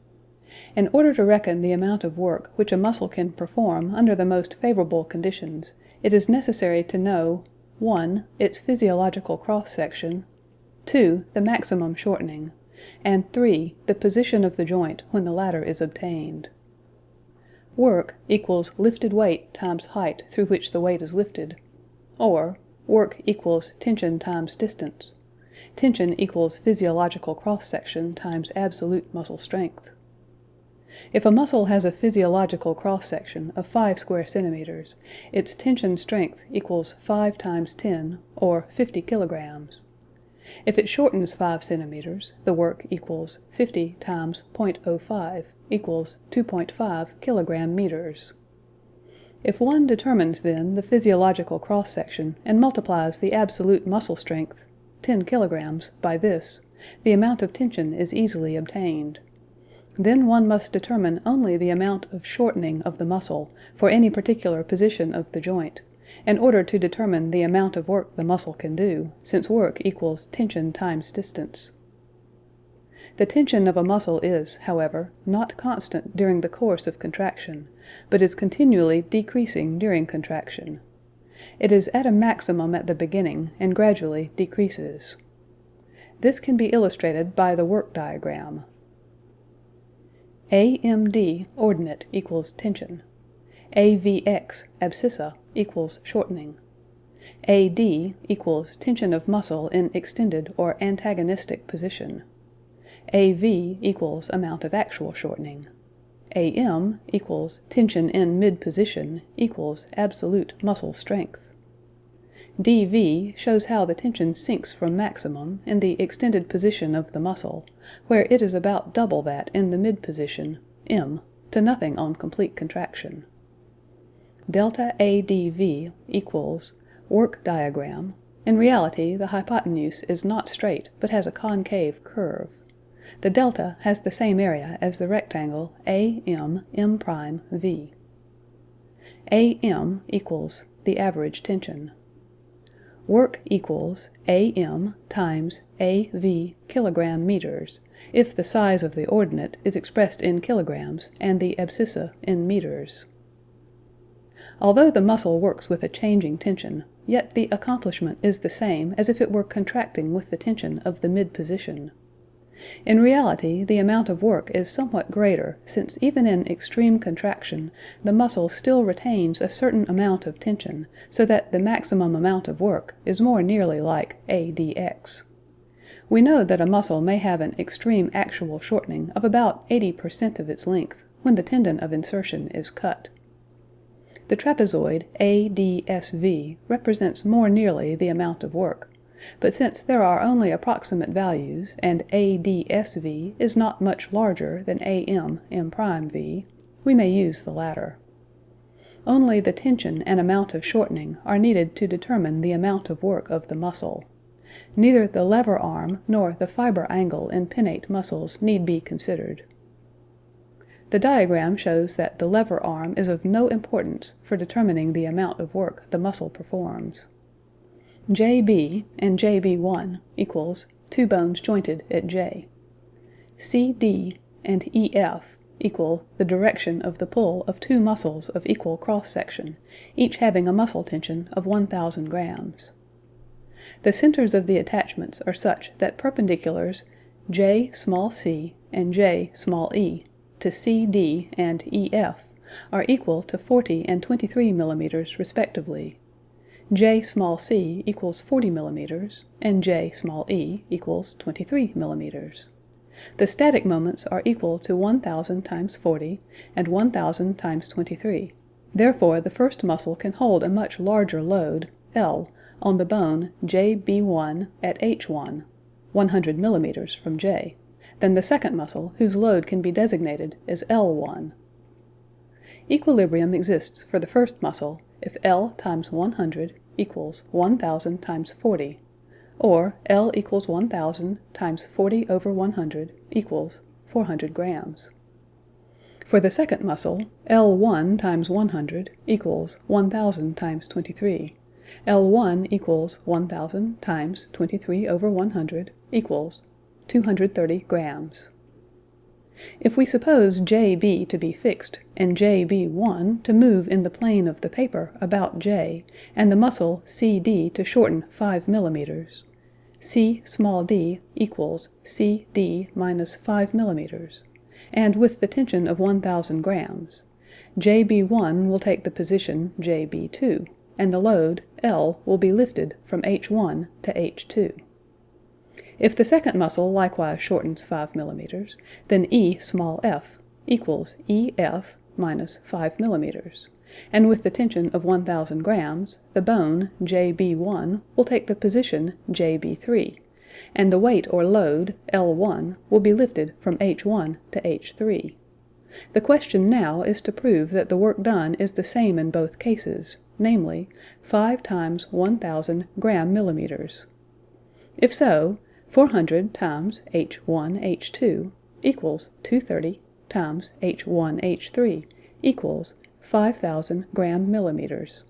In order to reckon the amount of work which a muscle can perform under the most favorable conditions, it is necessary to know 1. Its physiological cross-section, 2. The maximum shortening, and 3. The position of the joint when the latter is obtained. Work equals lifted weight times height through which the weight is lifted, or work equals tension times distance. Tension equals physiological cross-section times absolute muscle strength. If a muscle has a physiological cross-section of 5 square centimeters, its tension strength equals 5 times 10, or 50 kilograms. If it shortens 5 centimeters, the work equals 50 times 0.05 equals 2.5 kilogram meters. If one determines then the physiological cross-section and multiplies the absolute muscle strength, 10 kilograms, by this, the amount of tension is easily obtained. Then one must determine only the amount of shortening of the muscle for any particular position of the joint, in order to determine the amount of work the muscle can do, since work equals tension times distance. The tension of a muscle is, however, not constant during the course of contraction, but is continually decreasing during contraction. It is at a maximum at the beginning and gradually decreases. This can be illustrated by the work diagram. AMD ordinate equals tension. AVX abscissa equals shortening. AD equals tension of muscle in extended or antagonistic position. AV equals amount of actual shortening. AM equals tension in mid-position equals absolute muscle strength. DV shows how the tension sinks from maximum in the extended position of the muscle, where it is about double that in the mid-position, M, to nothing on complete contraction. Delta ADV equals work diagram. In reality, the hypotenuse is not straight, but has a concave curve. The delta has the same area as the rectangle AMM''V. AM equals the average tension. Work equals AM times AV kilogram meters, if the size of the ordinate is expressed in kilograms and the abscissa in meters. Although the muscle works with a changing tension, yet the accomplishment is the same as if it were contracting with the tension of the mid-position. In reality, the amount of work is somewhat greater, since even in extreme contraction, the muscle still retains a certain amount of tension, so that the maximum amount of work is more nearly like ADX. We know that a muscle may have an extreme actual shortening of about 80% of its length when the tendon of insertion is cut. The trapezoid ADSV represents more nearly the amount of work, but since there are only approximate values and ADSV is not much larger than AM'V, we may use the latter. Only the tension and amount of shortening are needed to determine the amount of work of the muscle. Neither the lever arm nor the fiber angle in pinnate muscles need be considered. The diagram shows that the lever arm is of no importance for determining the amount of work the muscle performs. JB and JB1 equals 2 bones jointed at J. CD and EF equal the direction of the pull of 2 muscles of equal cross-section, each having a muscle tension of 1,000 grams. The centers of the attachments are such that perpendiculars J_c and J_e to CD and EF are equal to 40 and 23 millimeters respectively. J_c equals 40 millimeters, and J_e equals 23 millimeters. The static moments are equal to 1,000 times 40 and 1,000 times 23. Therefore, the first muscle can hold a much larger load, L, on the bone JB1 at H1, 100 millimeters from J, than the second muscle whose load can be designated as L1. Equilibrium exists for the first muscle if L times 100 equals 1,000 times 40, or L equals 1,000 times 40 over 100 equals 400 grams. For the second muscle, L1 times 100 equals 1,000 times 23. L1 equals 1,000 times 23 over 100 equals 230 grams. If we suppose JB to be fixed and JB1 to move in the plane of the paper about J, and the muscle CD to shorten 5 millimeters, C small d equals CD minus 5 millimeters, and with the tension of 1,000 grams, JB1 will take the position JB2, and the load, L, will be lifted from H1 to H2. If the second muscle likewise shortens 5 millimeters, then E small f equals EF minus 5 millimeters, and with the tension of 1,000 grams, the bone, JB1, will take the position JB3, and the weight or load, L1, will be lifted from H1 to H3. The question now is to prove that the work done is the same in both cases, namely, 5 times 1,000 gram millimeters. If so, 400 times H1 H2 equals 230 times H1 H3 equals 5,000 gram millimeters.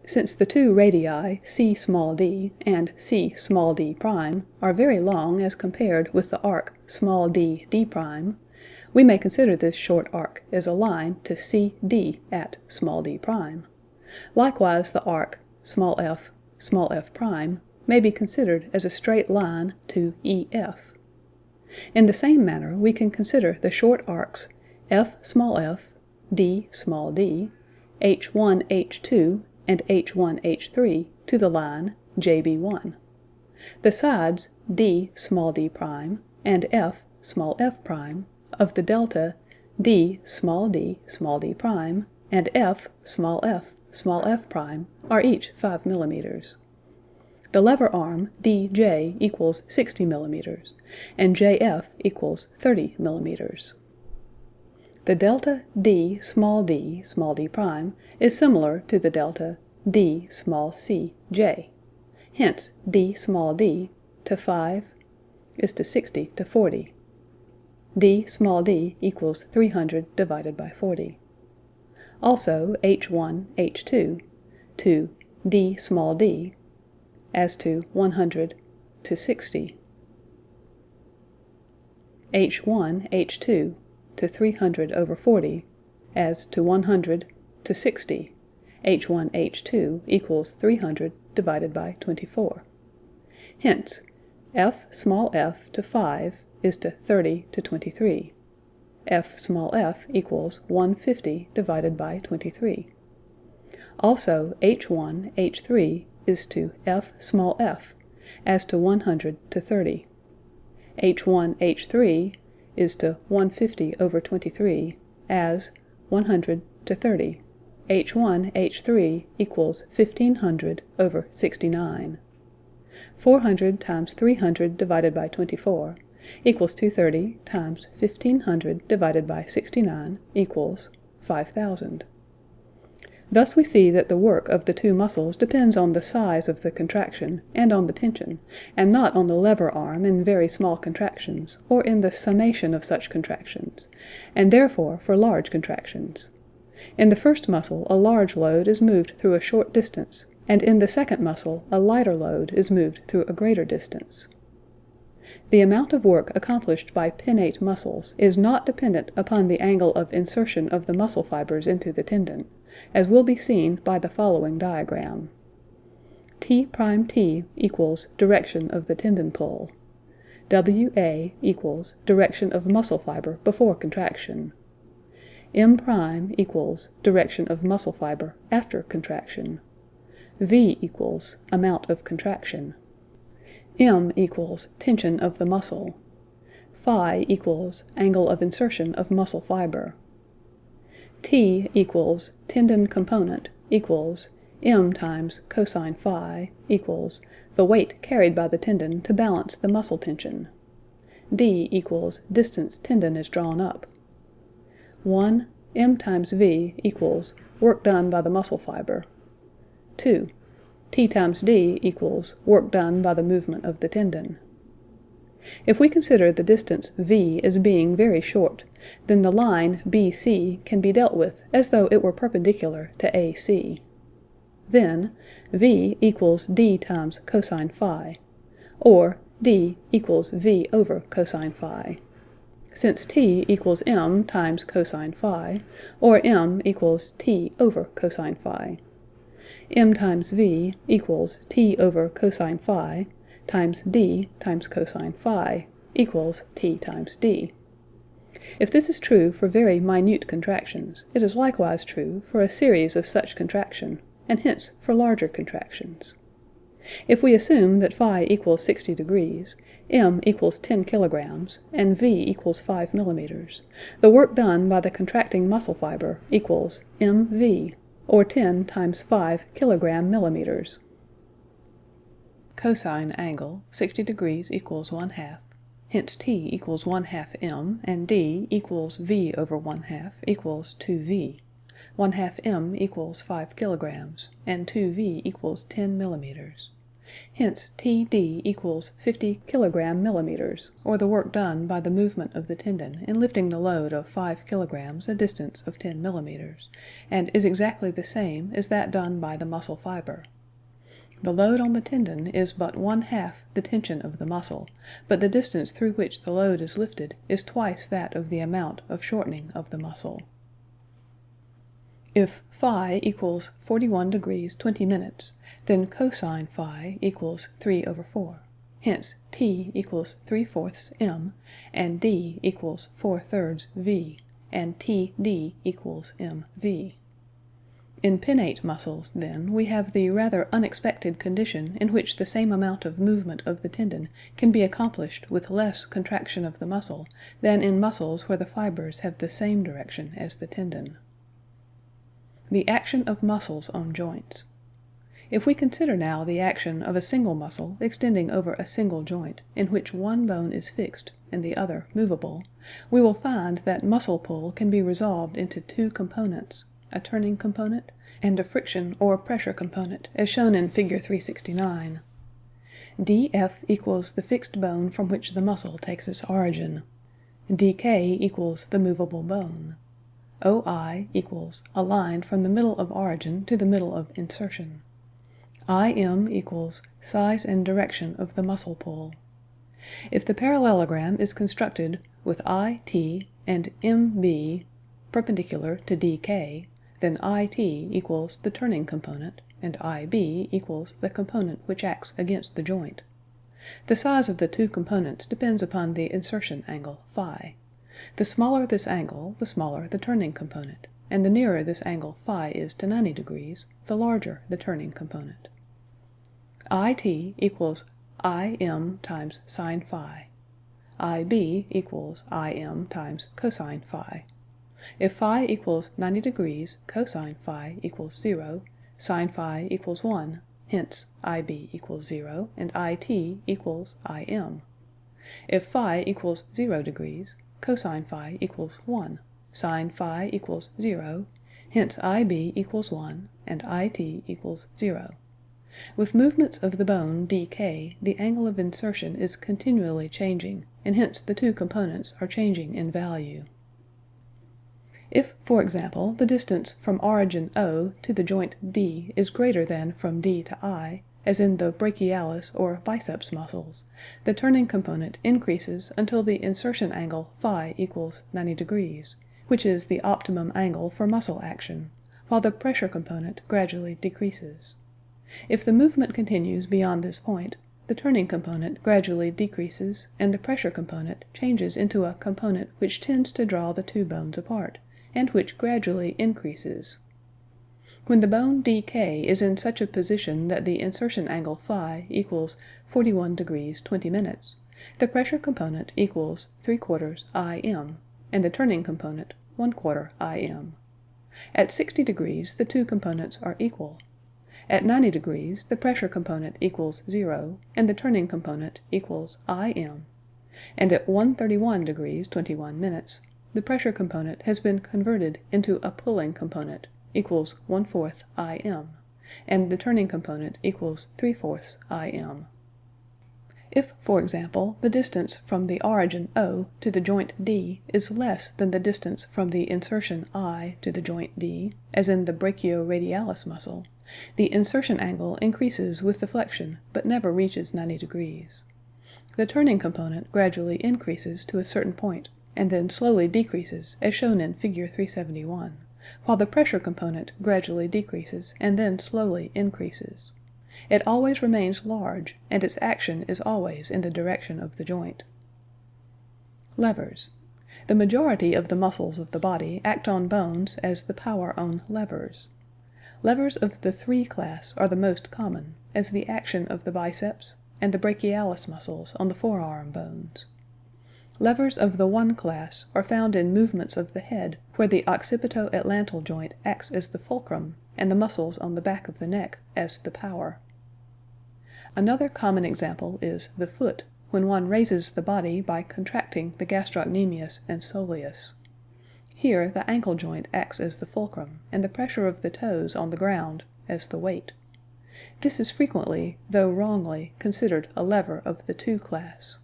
Since the two radii C small d and C small d prime are very long as compared with the arc small d d prime, we may consider this short arc as a line to CD at small d prime. Likewise the arc small f prime may be considered as a straight line to EF. In the same manner we can consider the short arcs f, d small d, H1 H2, and H1 H3 to the line JB1. The sides d small d prime and f prime of the delta d small d prime and f prime are each 5 millimeters. The lever arm dj equals 60 millimeters, and jf equals 30 millimeters. The delta d prime is similar to the delta d small c j. Hence d small d to 5 is to 60 to 40. D small d equals 300 divided by 40. Also H1 H2 to d small d as to 100 to 60. H1 H2 to 300 over 40 as to 100 to 60. H1 H2 equals 300 divided by 24. Hence f to 5 is to 30 to 23. F equals 150 divided by 23. Also H1 H3 is to f as to 100 to 30. H1 H3 is to 150 over 23 as 100 to 30. H1 H3 equals 1500 over 69. 400 times 300 divided by 24 equals 230 times 1500 divided by 69 equals 5000. Thus we see that the work of the two muscles depends on the size of the contraction and on the tension, and not on the lever arm in very small contractions, or in the summation of such contractions, and therefore for large contractions. In the first muscle a large load is moved through a short distance, and in the second muscle a lighter load is moved through a greater distance. The amount of work accomplished by pinnate muscles is not dependent upon the angle of insertion of the muscle fibers into the tendon, as will be seen by the following diagram. T' equals direction of the tendon pull. WA equals direction of muscle fiber before contraction. M' equals direction of muscle fiber after contraction. V equals amount of contraction. M equals tension of the muscle. Phi equals angle of insertion of muscle fiber. T equals tendon component equals M times cosine phi equals the weight carried by the tendon to balance the muscle tension. D equals distance tendon is drawn up. 1 M times V equals work done by the muscle fiber. 2 T times D equals work done by the movement of the tendon. If we consider the distance V as being very short, then the line BC can be dealt with as though it were perpendicular to AC. Then V equals D times cosine phi, or D equals V over cosine phi. Since T equals M times cosine phi, or M equals T over cosine phi. M times V equals T over cosine phi times d times cosine phi equals t times d. If this is true for very minute contractions, it is likewise true for a series of such contraction, and hence for larger contractions. If we assume that phi equals 60 degrees, m equals 10 kilograms, and v equals 5 millimeters, the work done by the contracting muscle fiber equals mv, or 10 times 5 kilogram millimeters. Cosine angle 60 degrees equals 1/2. Hence t equals 1/2 m, and d equals v over 1/2 equals 2v. 1/2 m equals 5 kilograms, and 2v equals 10 millimeters. Hence Td equals 50 kilogram millimeters, or the work done by the movement of the tendon in lifting the load of 5 kilograms a distance of 10 millimeters, and is exactly the same as that done by the muscle fiber. The load on the tendon is but 1/2 the tension of the muscle, but the distance through which the load is lifted is twice that of the amount of shortening of the muscle. If phi equals 41 degrees 20 minutes, then cosine phi equals 3 over 4. Hence t equals 3/4 m, and d equals 4/3 v, and td equals mv. In pinnate muscles, then, we have the rather unexpected condition in which the same amount of movement of the tendon can be accomplished with less contraction of the muscle than in muscles where the fibers have the same direction as the tendon. The action of muscles on joints. If we consider now the action of a single muscle extending over a single joint, in which one bone is fixed and the other movable, we will find that muscle pull can be resolved into two components, a turning component and a friction or pressure component, as shown in Figure 369. dF equals the fixed bone from which the muscle takes its origin. dK equals the movable bone. OI equals a line from the middle of origin to the middle of insertion. IM equals size and direction of the muscle pull. If the parallelogram is constructed with IT and MB perpendicular to DK, then IT equals the turning component, and IB equals the component which acts against the joint. The size of the two components depends upon the insertion angle, phi. The smaller this angle, the smaller the turning component, and the nearer this angle phi is to 90 degrees, the larger the turning component. IT equals IM times sine phi. IB equals IM times cosine phi. If phi equals 90 degrees, cosine phi equals 0, sine phi equals 1, hence IB equals 0, and IT equals IM. If phi equals 0 degrees, cosine phi equals 1, sine phi equals 0, hence IB equals 1, and IT equals 0. With movements of the bone dk, the angle of insertion is continually changing, and hence the two components are changing in value. If, for example, the distance from origin O to the joint D is greater than from D to I, as in the brachialis or biceps muscles, the turning component increases until the insertion angle phi equals 90 degrees, which is the optimum angle for muscle action, while the pressure component gradually decreases. If the movement continues beyond this point, the turning component gradually decreases, and the pressure component changes into a component which tends to draw the two bones apart, and which gradually increases. When the bone dk is in such a position that the insertion angle phi equals 41 degrees 20 minutes, the pressure component equals 3/4 Im, and the turning component 1/4 Im. At 60 degrees, the two components are equal. At 90 degrees, the pressure component equals 0, and the turning component equals Im. And at 131 degrees 21 minutes, the pressure component has been converted into a pulling component, equals 1/4 Im, and the turning component equals 3/4 Im. If, for example, the distance from the origin O to the joint D is less than the distance from the insertion I to the joint D, as in the brachioradialis muscle, the insertion angle increases with the flexion but never reaches 90 degrees. The turning component gradually increases to a certain point, and then slowly decreases, as shown in Figure 371, while the pressure component gradually decreases and then slowly increases. It always remains large, and its action is always in the direction of the joint. Levers. The majority of the muscles of the body act on bones as the power on levers. Levers of the 3 class are the most common, as the action of the biceps and the brachialis muscles on the forearm bones. Levers of the 1 class are found in movements of the head where the occipito-atlantal joint acts as the fulcrum and the muscles on the back of the neck as the power. Another common example is the foot, when one raises the body by contracting the gastrocnemius and soleus. Here the ankle joint acts as the fulcrum, and the pressure of the toes on the ground as the weight. This is frequently, though wrongly, considered a lever of the 2 class.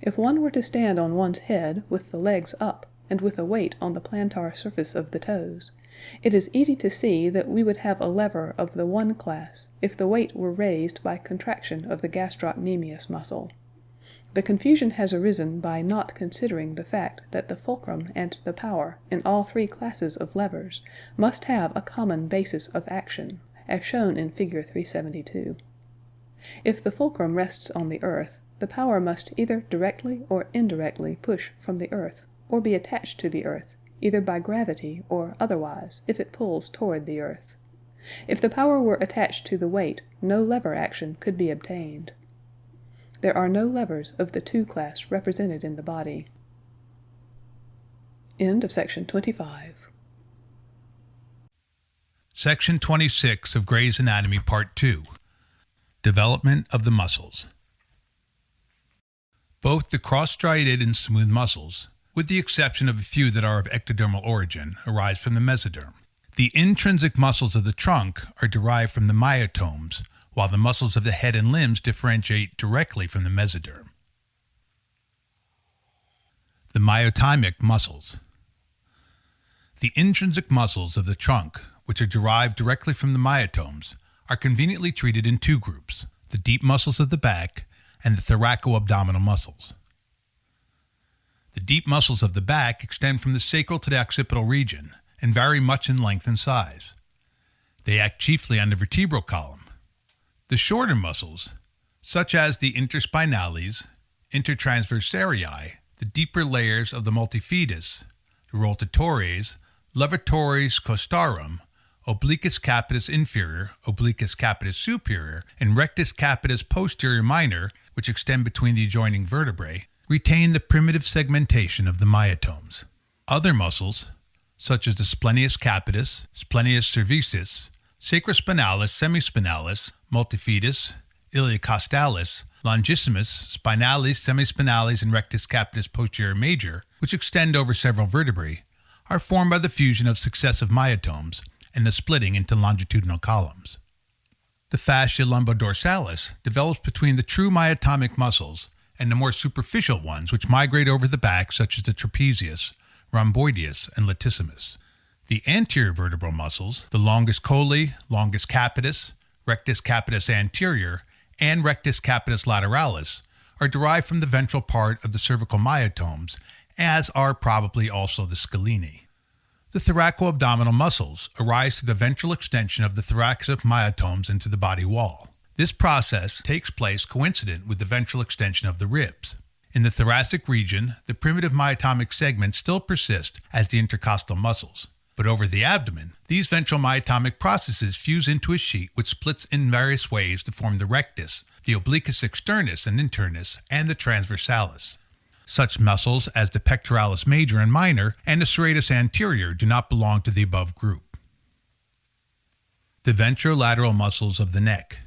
If one were to stand on one's head with the legs up and with a weight on the plantar surface of the toes, it is easy to see that we would have a lever of the 1 class if the weight were raised by contraction of the gastrocnemius muscle. The confusion has arisen by not considering the fact that the fulcrum and the power in all 3 classes of levers must have a common basis of action, as shown in Figure 372. If the fulcrum rests on the earth, the power must either directly or indirectly push from the earth, or be attached to the earth, either by gravity or otherwise, if it pulls toward the earth. If the power were attached to the weight, no lever action could be obtained. There are no levers of the 2 class represented in the body. End of section 25. Section 26 of Gray's Anatomy Part 2. Development of the muscles. Both the cross-striated and smooth muscles, with the exception of a few that are of ectodermal origin, arise from the mesoderm. The intrinsic muscles of the trunk are derived from the myotomes, while the muscles of the head and limbs differentiate directly from the mesoderm. The myotomic muscles. The intrinsic muscles of the trunk, which are derived directly from the myotomes, are conveniently treated in 2 groups, the deep muscles of the back and the thoraco-abdominal muscles. The deep muscles of the back extend from the sacral to the occipital region and vary much in length and size. They act chiefly on the vertebral column. The shorter muscles, such as the interspinales, intertransversarii, the deeper layers of the multifidus, the rotatores, levatores costarum, obliquus capitis inferior, obliquus capitis superior, and rectus capitis posterior minor, which extend between the adjoining vertebrae, retain the primitive segmentation of the myotomes. Other muscles, such as the splenius capitis, splenius cervicis, sacrospinalis, semispinalis, multifidus, iliocostalis, longissimus, spinalis, semispinalis, and rectus capitis posterior major, which extend over several vertebrae, are formed by the fusion of successive myotomes and the splitting into longitudinal columns. The fascia lumbodorsalis develops between the true myotomic muscles and the more superficial ones which migrate over the back, such as the trapezius, rhomboideus, and latissimus. The anterior vertebral muscles, the longus colli, longus capitis, rectus capitis anterior, and rectus capitis lateralis, are derived from the ventral part of the cervical myotomes, as are probably also the scaleni. The thoraco-abdominal muscles arise through the ventral extension of the thoracic myotomes into the body wall. This process takes place coincident with the ventral extension of the ribs. In the thoracic region, the primitive myotomic segments still persist as the intercostal muscles. But over the abdomen, these ventral myotomic processes fuse into a sheet which splits in various ways to form the rectus, the obliquus externus and internus, and the transversalis. Such muscles as the pectoralis major and minor and the serratus anterior do not belong to the above group. The ventrolateral muscles of the neck.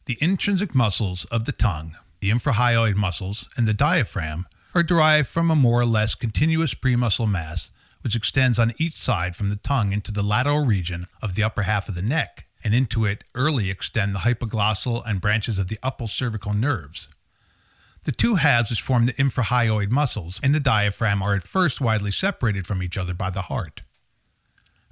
The intrinsic muscles of the tongue, the infrahyoid muscles, and the diaphragm are derived from a more or less continuous premuscle mass which extends on each side from the tongue into the lateral region of the upper half of the neck, and into it early extend the hypoglossal and branches of the upper cervical nerves. The 2 halves which form the infrahyoid muscles and the diaphragm are at first widely separated from each other by the heart.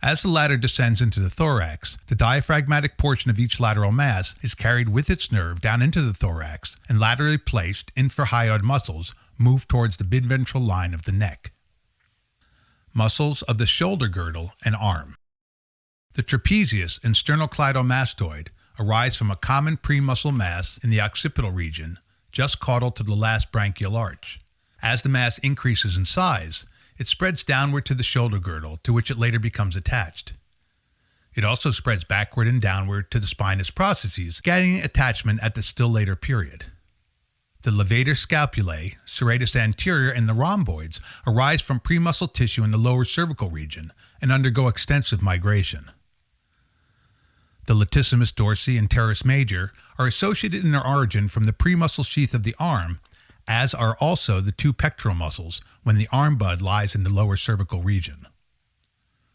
As the latter descends into the thorax, the diaphragmatic portion of each lateral mass is carried with its nerve down into the thorax, and laterally placed infrahyoid muscles move towards the midventral line of the neck. Muscles of the shoulder girdle and arm. The trapezius and sternocleidomastoid arise from a common premuscle mass in the occipital region, just caudal to the last branchial arch. As the mass increases in size, it spreads downward to the shoulder girdle, to which it later becomes attached. It also spreads backward and downward to the spinous processes, gaining attachment at the still later period. The levator scapulae, serratus anterior, and the rhomboids arise from premuscle tissue in the lower cervical region and undergo extensive migration. The latissimus dorsi and teres major are associated in their origin from the premuscle sheath of the arm, as are also the two pectoral muscles when the arm bud lies in the lower cervical region.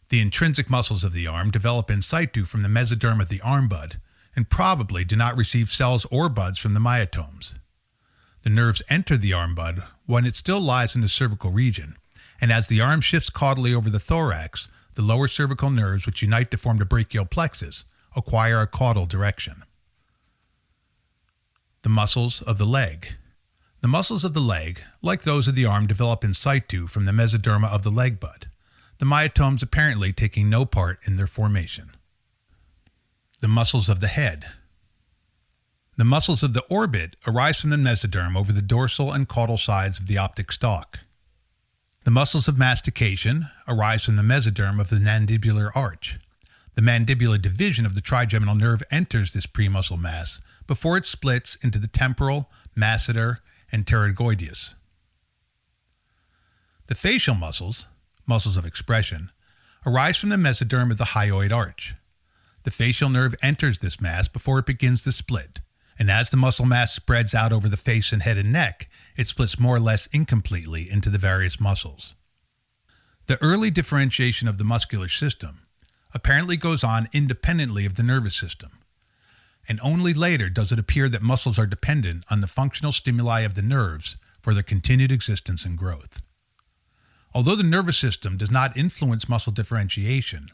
The intrinsic muscles of the arm develop in situ from the mesoderm of the arm bud and probably do not receive cells or buds from the myotomes. The nerves enter the arm bud when it still lies in the cervical region, and as the arm shifts caudally over the thorax, the lower cervical nerves, which unite to form the brachial plexus, acquire a caudal direction. The muscles of the leg. The muscles of the leg, like those of the arm, develop in situ from the mesoderma of the leg bud, the myotomes apparently taking no part in their formation. The muscles of the head. The muscles of the orbit arise from the mesoderm over the dorsal and caudal sides of the optic stalk. The muscles of mastication arise from the mesoderm of the mandibular arch. The mandibular division of the trigeminal nerve enters this premuscle mass before it splits into the temporal, masseter, and pterygoideus. The facial muscles, muscles of expression, arise from the mesoderm of the hyoid arch. The facial nerve enters this mass before it begins to split, and as the muscle mass spreads out over the face and head and neck, it splits more or less incompletely into the various muscles. The early differentiation of the muscular system apparently goes on independently of the nervous system, and only later does it appear that muscles are dependent on the functional stimuli of the nerves for their continued existence and growth. Although the nervous system does not influence muscle differentiation,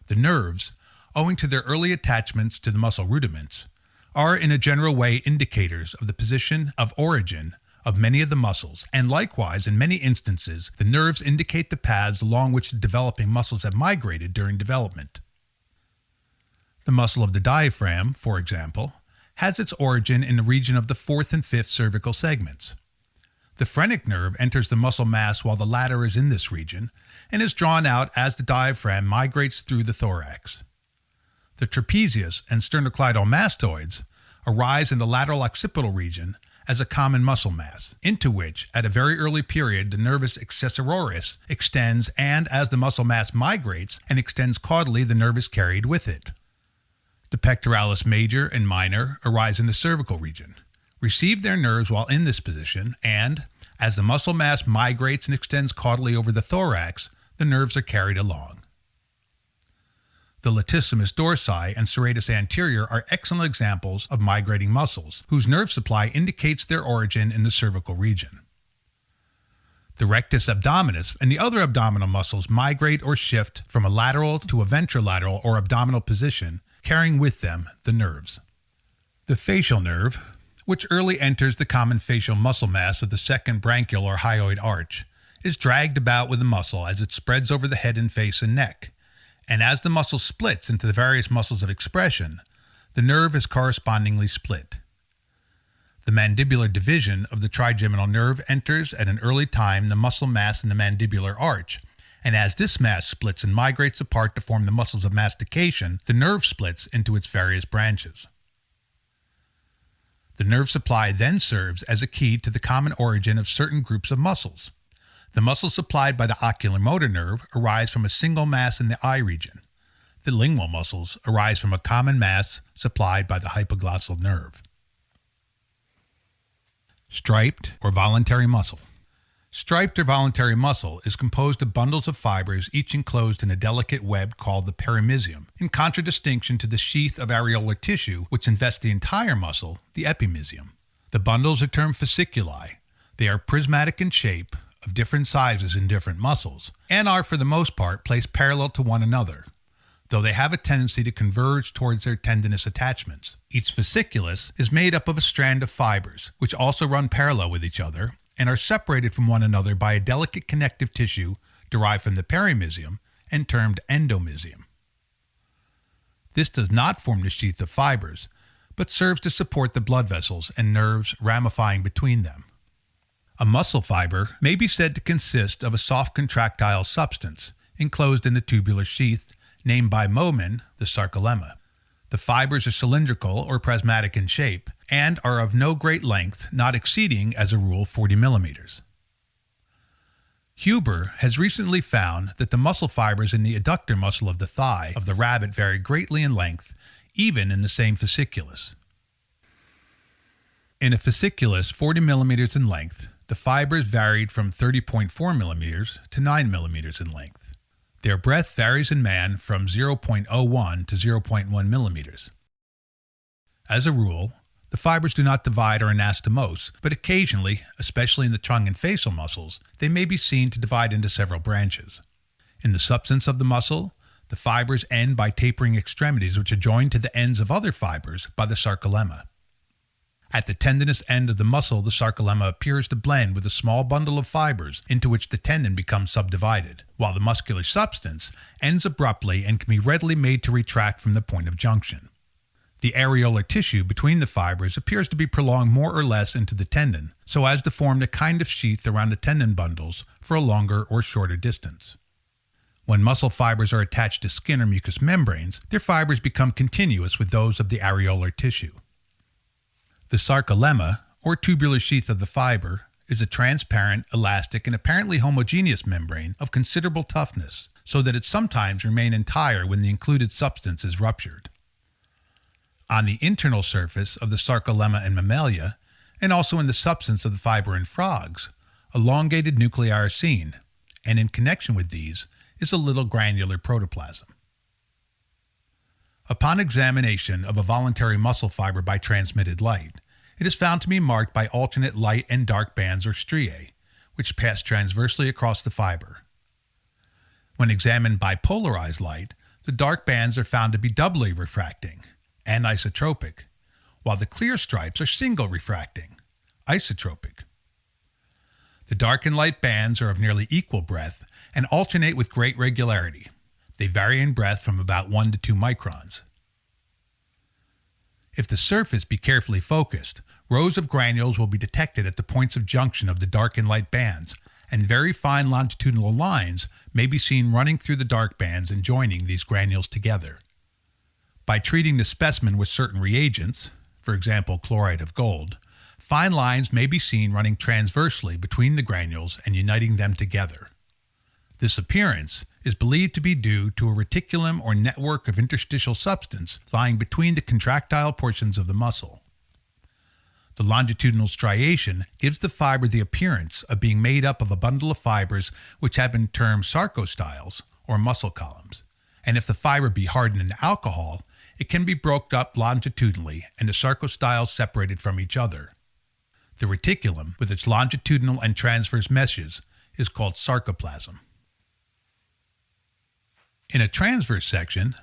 the nerves, owing to their early attachments to the muscle rudiments, are in a general way indicators of the position of origin of many of the muscles, and likewise, in many instances, the nerves indicate the paths along which the developing muscles have migrated during development. The muscle of the diaphragm, for example, has its origin in the region of the fourth and fifth cervical segments. The phrenic nerve enters the muscle mass while the latter is in this region, and is drawn out as the diaphragm migrates through the thorax. The trapezius and sternocleidomastoids arise in the lateral occipital region as a common muscle mass, into which, at a very early period, the nervus accessoris extends, and as the muscle mass migrates and extends caudally, the nerve is carried with it. The pectoralis major and minor arise in the cervical region, receive their nerves while in this position, and, as the muscle mass migrates and extends caudally over the thorax, the nerves are carried along. The latissimus dorsi and serratus anterior are excellent examples of migrating muscles, whose nerve supply indicates their origin in the cervical region. The rectus abdominis and the other abdominal muscles migrate or shift from a lateral to a ventrolateral or abdominal position, carrying with them the nerves. The facial nerve, which early enters the common facial muscle mass of the second branchial or hyoid arch, is dragged about with the muscle as it spreads over the head and face and neck, and as the muscle splits into the various muscles of expression, the nerve is correspondingly split. The mandibular division of the trigeminal nerve enters at an early time the muscle mass in the mandibular arch, and as this mass splits and migrates apart to form the muscles of mastication, the nerve splits into its various branches. The nerve supply then serves as a key to the common origin of certain groups of muscles. The muscles supplied by the oculomotor nerve arise from a single mass in the eye region. The lingual muscles arise from a common mass supplied by the hypoglossal nerve. Striped or voluntary muscle. Striped or voluntary muscle is composed of bundles of fibers, each enclosed in a delicate web called the perimysium, in contradistinction to the sheath of areolar tissue which invests the entire muscle, the epimysium. The bundles are termed fasciculi. They are prismatic in shape, of different sizes in different muscles, and are for the most part placed parallel to one another, though they have a tendency to converge towards their tendinous attachments. Each fasciculus is made up of a strand of fibers, which also run parallel with each other, and are separated from one another by a delicate connective tissue derived from the perimysium and termed endomysium. This does not form the sheath of fibers, but serves to support the blood vessels and nerves ramifying between them. A muscle fiber may be said to consist of a soft contractile substance enclosed in a tubular sheath named by Momen the sarcolemma. The fibers are cylindrical or prismatic in shape and are of no great length, not exceeding, as a rule, 40 millimeters. Huber has recently found that the muscle fibers in the adductor muscle of the thigh of the rabbit vary greatly in length, even in the same fasciculus. In a fasciculus 40 millimeters in length, the fibers varied from 30.4 millimeters to 9 millimeters in length. Their breadth varies in man from 0.01 to 0.1 millimeters. As a rule, the fibers do not divide or anastomose, but occasionally, especially in the tongue and facial muscles, they may be seen to divide into several branches. In the substance of the muscle, the fibers end by tapering extremities which are joined to the ends of other fibers by the sarcolemma. At the tendinous end of the muscle, the sarcolemma appears to blend with a small bundle of fibers into which the tendon becomes subdivided, while the muscular substance ends abruptly and can be readily made to retract from the point of junction. The areolar tissue between the fibers appears to be prolonged more or less into the tendon, so as to form a kind of sheath around the tendon bundles for a longer or shorter distance. When muscle fibers are attached to skin or mucous membranes, their fibers become continuous with those of the areolar tissue. The sarcolemma, or tubular sheath of the fiber, is a transparent, elastic, and apparently homogeneous membrane of considerable toughness, so that it sometimes remains entire when the included substance is ruptured. On the internal surface of the sarcolemma in Mammalia, and also in the substance of the fiber in frogs, elongated nuclei are seen, and in connection with these is a little granular protoplasm. Upon examination of a voluntary muscle fiber by transmitted light, it is found to be marked by alternate light and dark bands or striae, which pass transversely across the fiber. When examined by polarized light, the dark bands are found to be doubly refracting, anisotropic, while the clear stripes are single refracting, isotropic. The dark and light bands are of nearly equal breadth and alternate with great regularity. They vary in breadth from about 1 to 2 microns. If the surface be carefully focused, rows of granules will be detected at the points of junction of the dark and light bands, and very fine longitudinal lines may be seen running through the dark bands and joining these granules together. By treating the specimen with certain reagents, for example chloride of gold, fine lines may be seen running transversely between the granules and uniting them together. This appearance is believed to be due to a reticulum or network of interstitial substance lying between the contractile portions of the muscle. The longitudinal striation gives the fiber the appearance of being made up of a bundle of fibers which have been termed sarcostyles or muscle columns, and if the fiber be hardened in alcohol, it can be broken up longitudinally and the sarcostyles separated from each other. The reticulum, with its longitudinal and transverse meshes, is called sarcoplasm. In a transverse section,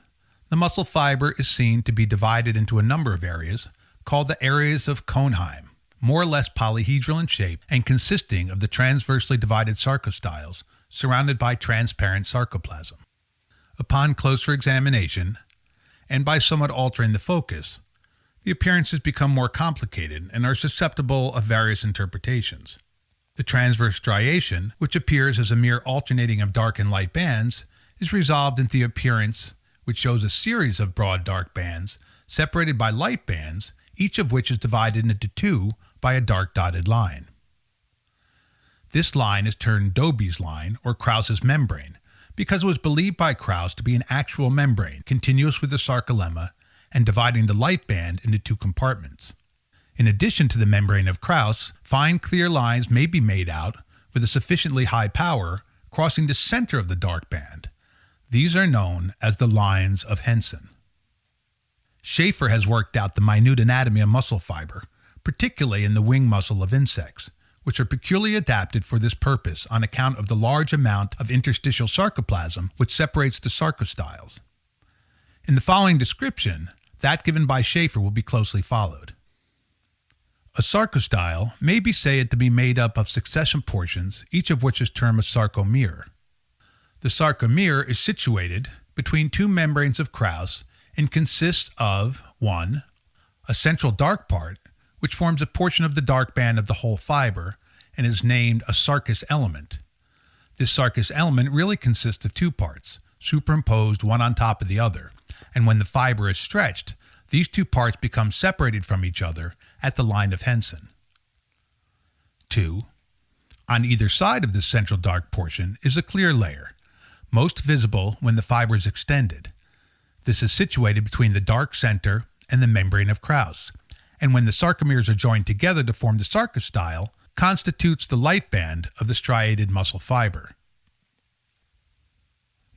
the muscle fiber is seen to be divided into a number of areas called the areas of Cohnheim, more or less polyhedral in shape and consisting of the transversely divided sarcostyles surrounded by transparent sarcoplasm. Upon closer examination, and by somewhat altering the focus, the appearances become more complicated and are susceptible of various interpretations. The transverse striation, which appears as a mere alternating of dark and light bands, is resolved into the appearance which shows a series of broad dark bands separated by light bands, each of which is divided into 2 by a dark dotted line. This line is termed Dobbe's line or Krauss's membrane because it was believed by Krauss to be an actual membrane continuous with the sarcolemma and dividing the light band into 2 compartments. In addition to the membrane of Krauss, fine clear lines may be made out with a sufficiently high power crossing the center of the dark band. These are known as the lines of Henson. Schaefer has worked out the minute anatomy of muscle fiber, particularly in the wing muscle of insects, which are peculiarly adapted for this purpose on account of the large amount of interstitial sarcoplasm which separates the sarcostyles. In the following description, that given by Schaefer will be closely followed. A sarcostyle may be said to be made up of succession portions, each of which is termed a sarcomere. The sarcomere is situated between 2 membranes of Krauss and consists of 1. A a central dark part, which forms a portion of the dark band of the whole fiber and is named a sarcous element. This sarcous element really consists of two parts, superimposed one on top of the other, and when the fiber is stretched, these two parts become separated from each other at the line of Henson. 2. On either side of this central dark portion is a clear layer, most visible when the fiber is extended. This is situated between the dark center and the membrane of Krauss, and when the sarcomeres are joined together to form the sarcostyle, constitutes the light band of the striated muscle fiber.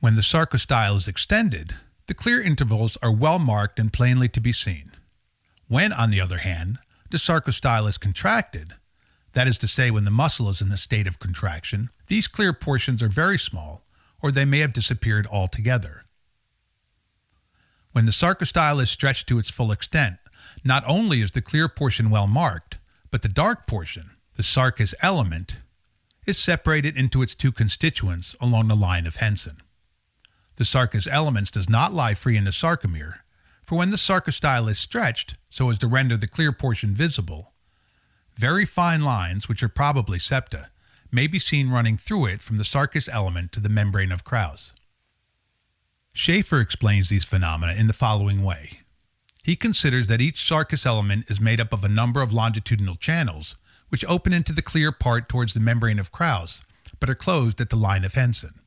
When the sarcostyle is extended, the clear intervals are well marked and plainly to be seen. When, on the other hand, the sarcostyle is contracted, that is to say when the muscle is in the state of contraction, these clear portions are very small, or they may have disappeared altogether. When the sarcostyle is stretched to its full extent, not only is the clear portion well marked, but the dark portion, the sarcous element, is separated into its two constituents along the line of Henson. The sarcous element does not lie free in the sarcomere, for when the sarcostyle is stretched so as to render the clear portion visible, very fine lines, which are probably septa, may be seen running through it from the sarcous element to the membrane of Krauss. Schaefer explains these phenomena in the following way. He considers that each sarcous element is made up of a number of longitudinal channels, which open into the clear part towards the membrane of Krauss, but are closed at the line of Henson.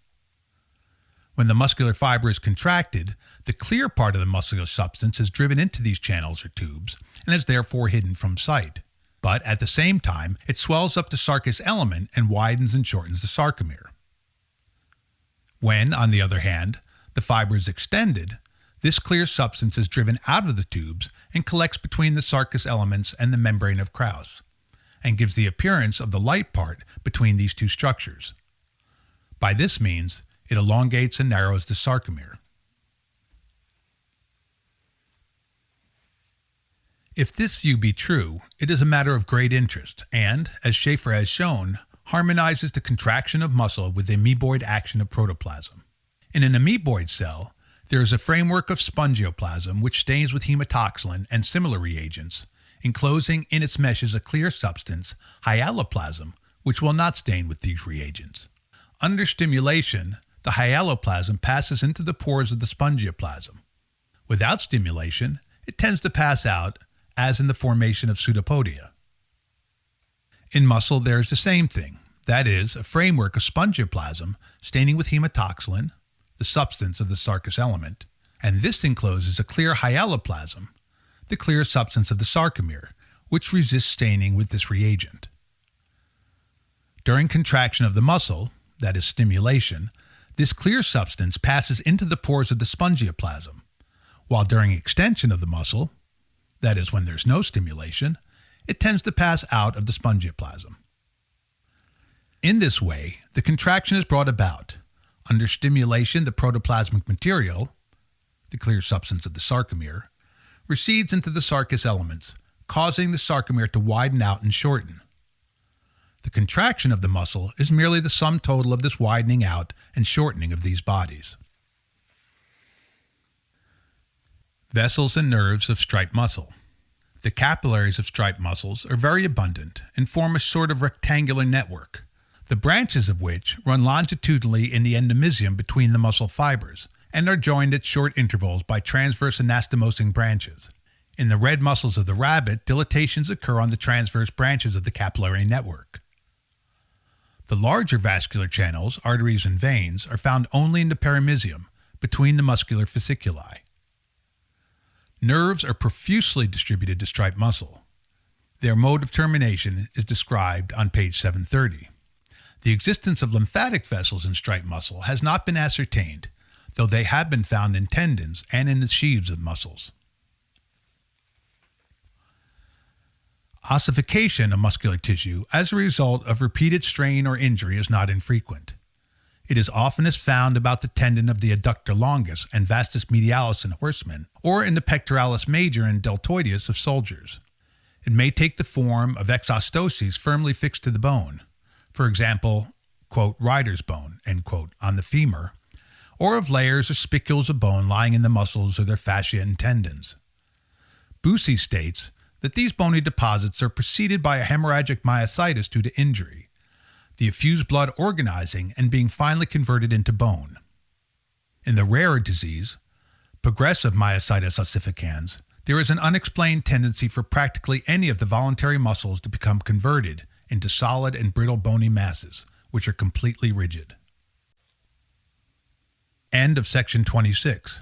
When the muscular fiber is contracted, the clear part of the muscular substance is driven into these channels or tubes, and is therefore hidden from sight. But at the same time, it swells up the sarcous element and widens and shortens the sarcomere. When, on the other hand, the fiber is extended, this clear substance is driven out of the tubes and collects between the sarcous elements and the membrane of Krauss, and gives the appearance of the light part between these two structures. By this means, it elongates and narrows the sarcomere. If this view be true, it is a matter of great interest and, as Schaefer has shown, harmonizes the contraction of muscle with the amoeboid action of protoplasm. In an amoeboid cell, there is a framework of spongioplasm which stains with hematoxylin and similar reagents, enclosing in its meshes a clear substance, hyaloplasm, which will not stain with these reagents. Under stimulation, the hyaloplasm passes into the pores of the spongioplasm. Without stimulation, it tends to pass out, as in the formation of pseudopodia. In muscle, there is the same thing, that is, a framework of spongioplasm staining with hematoxylin, the substance of the sarcous element, and this encloses a clear hyaloplasm, the clear substance of the sarcomere, which resists staining with this reagent. During contraction of the muscle, that is stimulation, this clear substance passes into the pores of the spongioplasm, while during extension of the muscle, that is when there's no stimulation, it tends to pass out of the spongioplasm. In this way, the contraction is brought about. Under stimulation, the protoplasmic material, the clear substance of the sarcomere, recedes into the sarcous elements, causing the sarcomere to widen out and shorten. The contraction of the muscle is merely the sum total of this widening out and shortening of these bodies. Vessels and nerves of striped muscle. The capillaries of striped muscles are very abundant and form a sort of rectangular network, the branches of which run longitudinally in the endomysium between the muscle fibers and are joined at short intervals by transverse anastomosing branches. In the red muscles of the rabbit, dilatations occur on the transverse branches of the capillary network. The larger vascular channels, arteries and veins, are found only in the perimysium, between the muscular fasciculi. Nerves are profusely distributed to striped muscle. Their mode of termination is described on page 730. The existence of lymphatic vessels in striped muscle has not been ascertained, though they have been found in tendons and in the sheaths of muscles. Ossification of muscular tissue as a result of repeated strain or injury is not infrequent. It is oftenest found about the tendon of the adductor longus and vastus medialis in horsemen, or in the pectoralis major and deltoideus of soldiers. It may take the form of exostoses firmly fixed to the bone, for example, quote, rider's bone, end quote, on the femur, or of layers or spicules of bone lying in the muscles or their fascia and tendons. Bucy states that these bony deposits are preceded by a hemorrhagic myositis due to injury, the effused blood organizing and being finally converted into bone. In the rarer disease, progressive myositis ossificans, there is an unexplained tendency for practically any of the voluntary muscles to become converted into solid and brittle bony masses, which are completely rigid. End of section 26.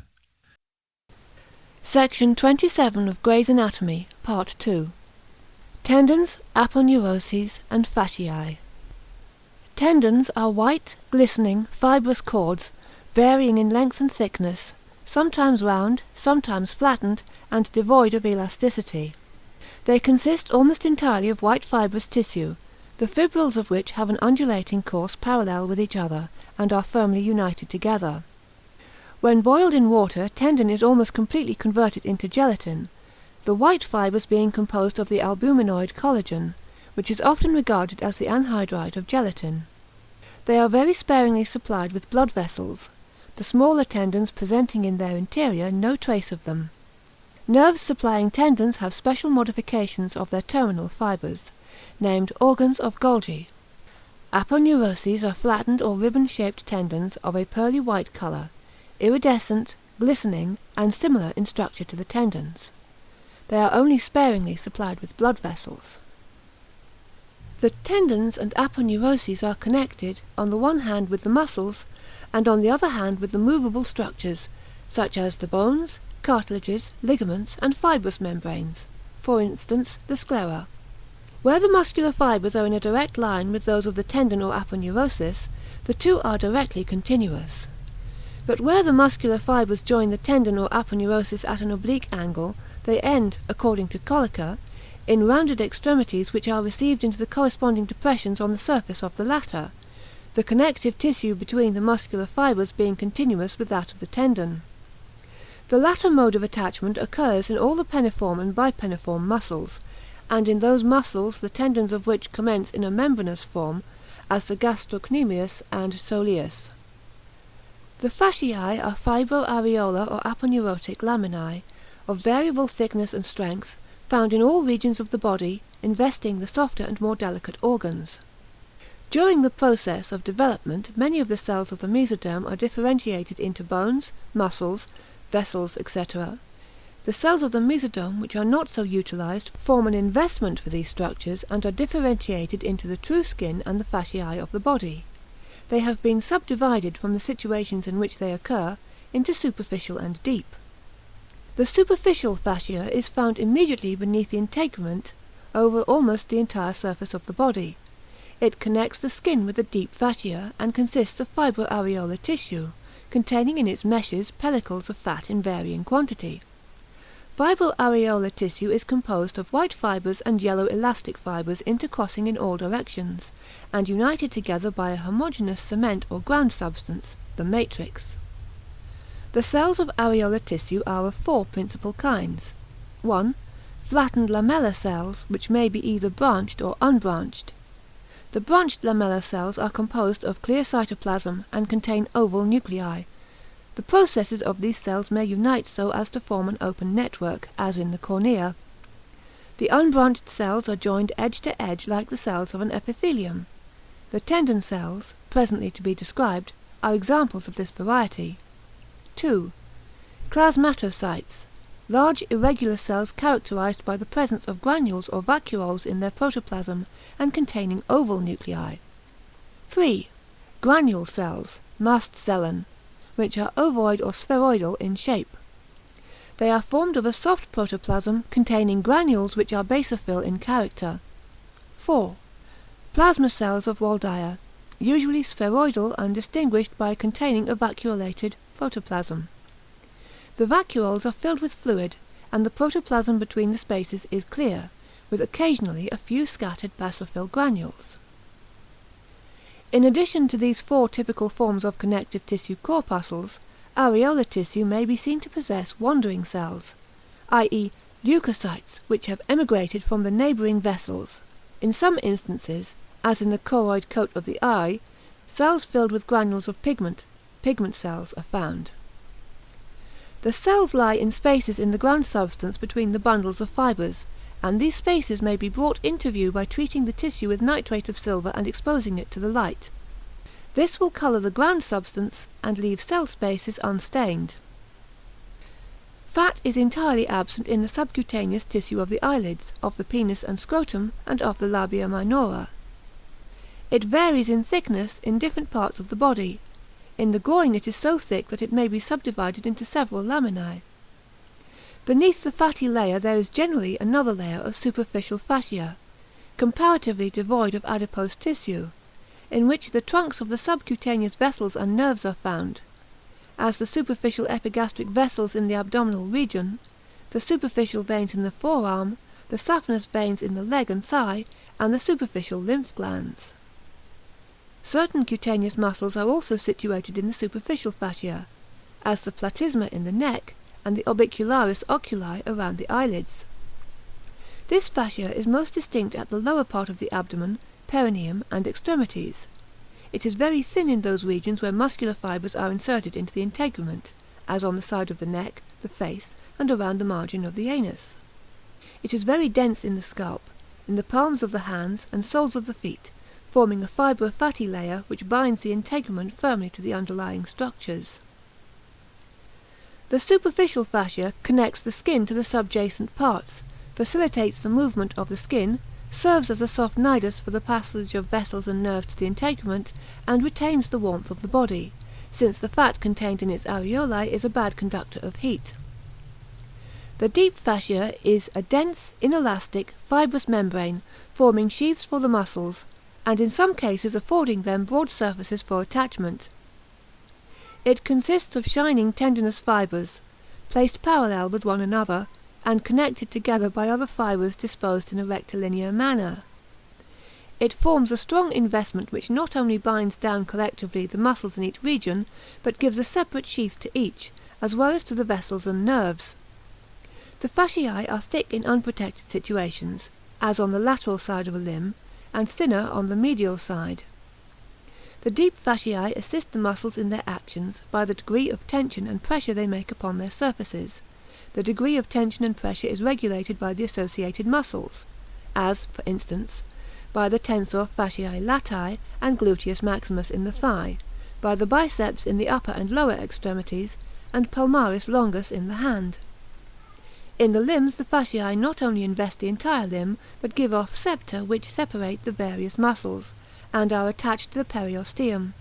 Section 27 of Gray's Anatomy, Part 2. Tendons, Aponeuroses, and Fasciae. Tendons are white, glistening, fibrous cords, varying in length and thickness, sometimes round, sometimes flattened, and devoid of elasticity. They consist almost entirely of white fibrous tissue, the fibrils of which have an undulating course parallel with each other, and are firmly united together. When boiled in water, tendon is almost completely converted into gelatin, the white fibres being composed of the albuminoid collagen, which is often regarded as the anhydride of gelatin. They are very sparingly supplied with blood vessels, the smaller tendons presenting in their interior no trace of them. Nerves supplying tendons have special modifications of their terminal fibres, named organs of Golgi. Aponeuroses are flattened or ribbon-shaped tendons of a pearly white colour, iridescent, glistening, and similar in structure to the tendons. They are only sparingly supplied with blood vessels. The tendons and aponeuroses are connected, on the one hand with the muscles, and on the other hand with the movable structures, such as the bones, cartilages, ligaments, and fibrous membranes, for instance, the sclera. Where the muscular fibres are in a direct line with those of the tendon or aponeurosis, the two are directly continuous. But where the muscular fibres join the tendon or aponeurosis at an oblique angle, they end, according to Kolliker, in rounded extremities which are received into the corresponding depressions on the surface of the latter, the connective tissue between the muscular fibres being continuous with that of the tendon. The latter mode of attachment occurs in all the peniform and bipeniform muscles, and in those muscles the tendons of which commence in a membranous form, as the gastrocnemius and soleus. The fasciae are fibroareolar or aponeurotic laminae, of variable thickness and strength, found in all regions of the body, investing the softer and more delicate organs. During the process of development, many of the cells of the mesoderm are differentiated into bones, muscles, vessels, etc. The cells of the mesoderm which are not so utilized form an investment for these structures and are differentiated into the true skin and the fasciae of the body. They have been subdivided from the situations in which they occur into superficial and deep. The superficial fascia is found immediately beneath the integument over almost the entire surface of the body. It connects the skin with the deep fascia and consists of fibroareolar tissue, containing in its meshes pellicles of fat in varying quantity. Fibroareolar tissue is composed of white fibres and yellow elastic fibres intercrossing in all directions, and united together by a homogeneous cement or ground substance, the matrix. The cells of areolar tissue are of four principal kinds. 1. Flattened lamellar cells, which may be either branched or unbranched. The branched lamellar cells are composed of clear cytoplasm and contain oval nuclei. The processes of these cells may unite so as to form an open network, as in the cornea. The unbranched cells are joined edge to edge like the cells of an epithelium. The tendon cells, presently to be described, are examples of this variety. 2. Plasmatocytes, large irregular cells characterized by the presence of granules or vacuoles in their protoplasm and containing oval nuclei. 3. Granule cells, Mastzellen, which are ovoid or spheroidal in shape. They are formed of a soft protoplasm containing granules which are basophil in character. 4. Plasma cells of Waldeyer, usually spheroidal and distinguished by containing a vacuolated protoplasm. The vacuoles are filled with fluid, and the protoplasm between the spaces is clear, with occasionally a few scattered basophil granules. In addition to these four typical forms of connective tissue corpuscles, areolar tissue may be seen to possess wandering cells, i.e. leukocytes which have emigrated from the neighbouring vessels. In some instances, as in the choroid coat of the eye, cells filled with granules of pigment cells are found. The cells lie in spaces in the ground substance between the bundles of fibres, and these spaces may be brought into view by treating the tissue with nitrate of silver and exposing it to the light. This will colour the ground substance and leave cell spaces unstained. Fat is entirely absent in the subcutaneous tissue of the eyelids, of the penis and scrotum, and of the labia minora. It varies in thickness in different parts of the body. In the groin it is so thick that it may be subdivided into several laminae. Beneath the fatty layer there is generally another layer of superficial fascia, comparatively devoid of adipose tissue, in which the trunks of the subcutaneous vessels and nerves are found, as the superficial epigastric vessels in the abdominal region, the superficial veins in the forearm, the saphenous veins in the leg and thigh, and the superficial lymph glands. Certain cutaneous muscles are also situated in the superficial fascia, as the platysma in the neck and the orbicularis oculi around the eyelids. This fascia is most distinct at the lower part of the abdomen, perineum, and extremities. It is very thin in those regions where muscular fibres are inserted into the integument, as on the side of the neck, the face, and around the margin of the anus. It is very dense in the scalp, in the palms of the hands and soles of the feet, forming a fibro-fatty layer which binds the integument firmly to the underlying structures. The superficial fascia connects the skin to the subjacent parts, facilitates the movement of the skin, serves as a soft nidus for the passage of vessels and nerves to the integument, and retains the warmth of the body, since the fat contained in its areolae is a bad conductor of heat. The deep fascia is a dense, inelastic, fibrous membrane, forming sheaths for the muscles, and in some cases affording them broad surfaces for attachment. It consists of shining tendinous fibres, placed parallel with one another, and connected together by other fibres disposed in a rectilinear manner. It forms a strong investment which not only binds down collectively the muscles in each region, but gives a separate sheath to each, as well as to the vessels and nerves. The fasciae are thick in unprotected situations, as on the lateral side of a limb, and thinner on the medial side. The deep fasciae assist the muscles in their actions by the degree of tension and pressure they make upon their surfaces. The degree of tension and pressure is regulated by the associated muscles, as, for instance, by the tensor fasciae latae and gluteus maximus in the thigh, by the biceps in the upper and lower extremities, and palmaris longus in the hand. In the limbs the fasciae not only invest the entire limb, but give off septa which separate the various muscles, and are attached to the periosteum.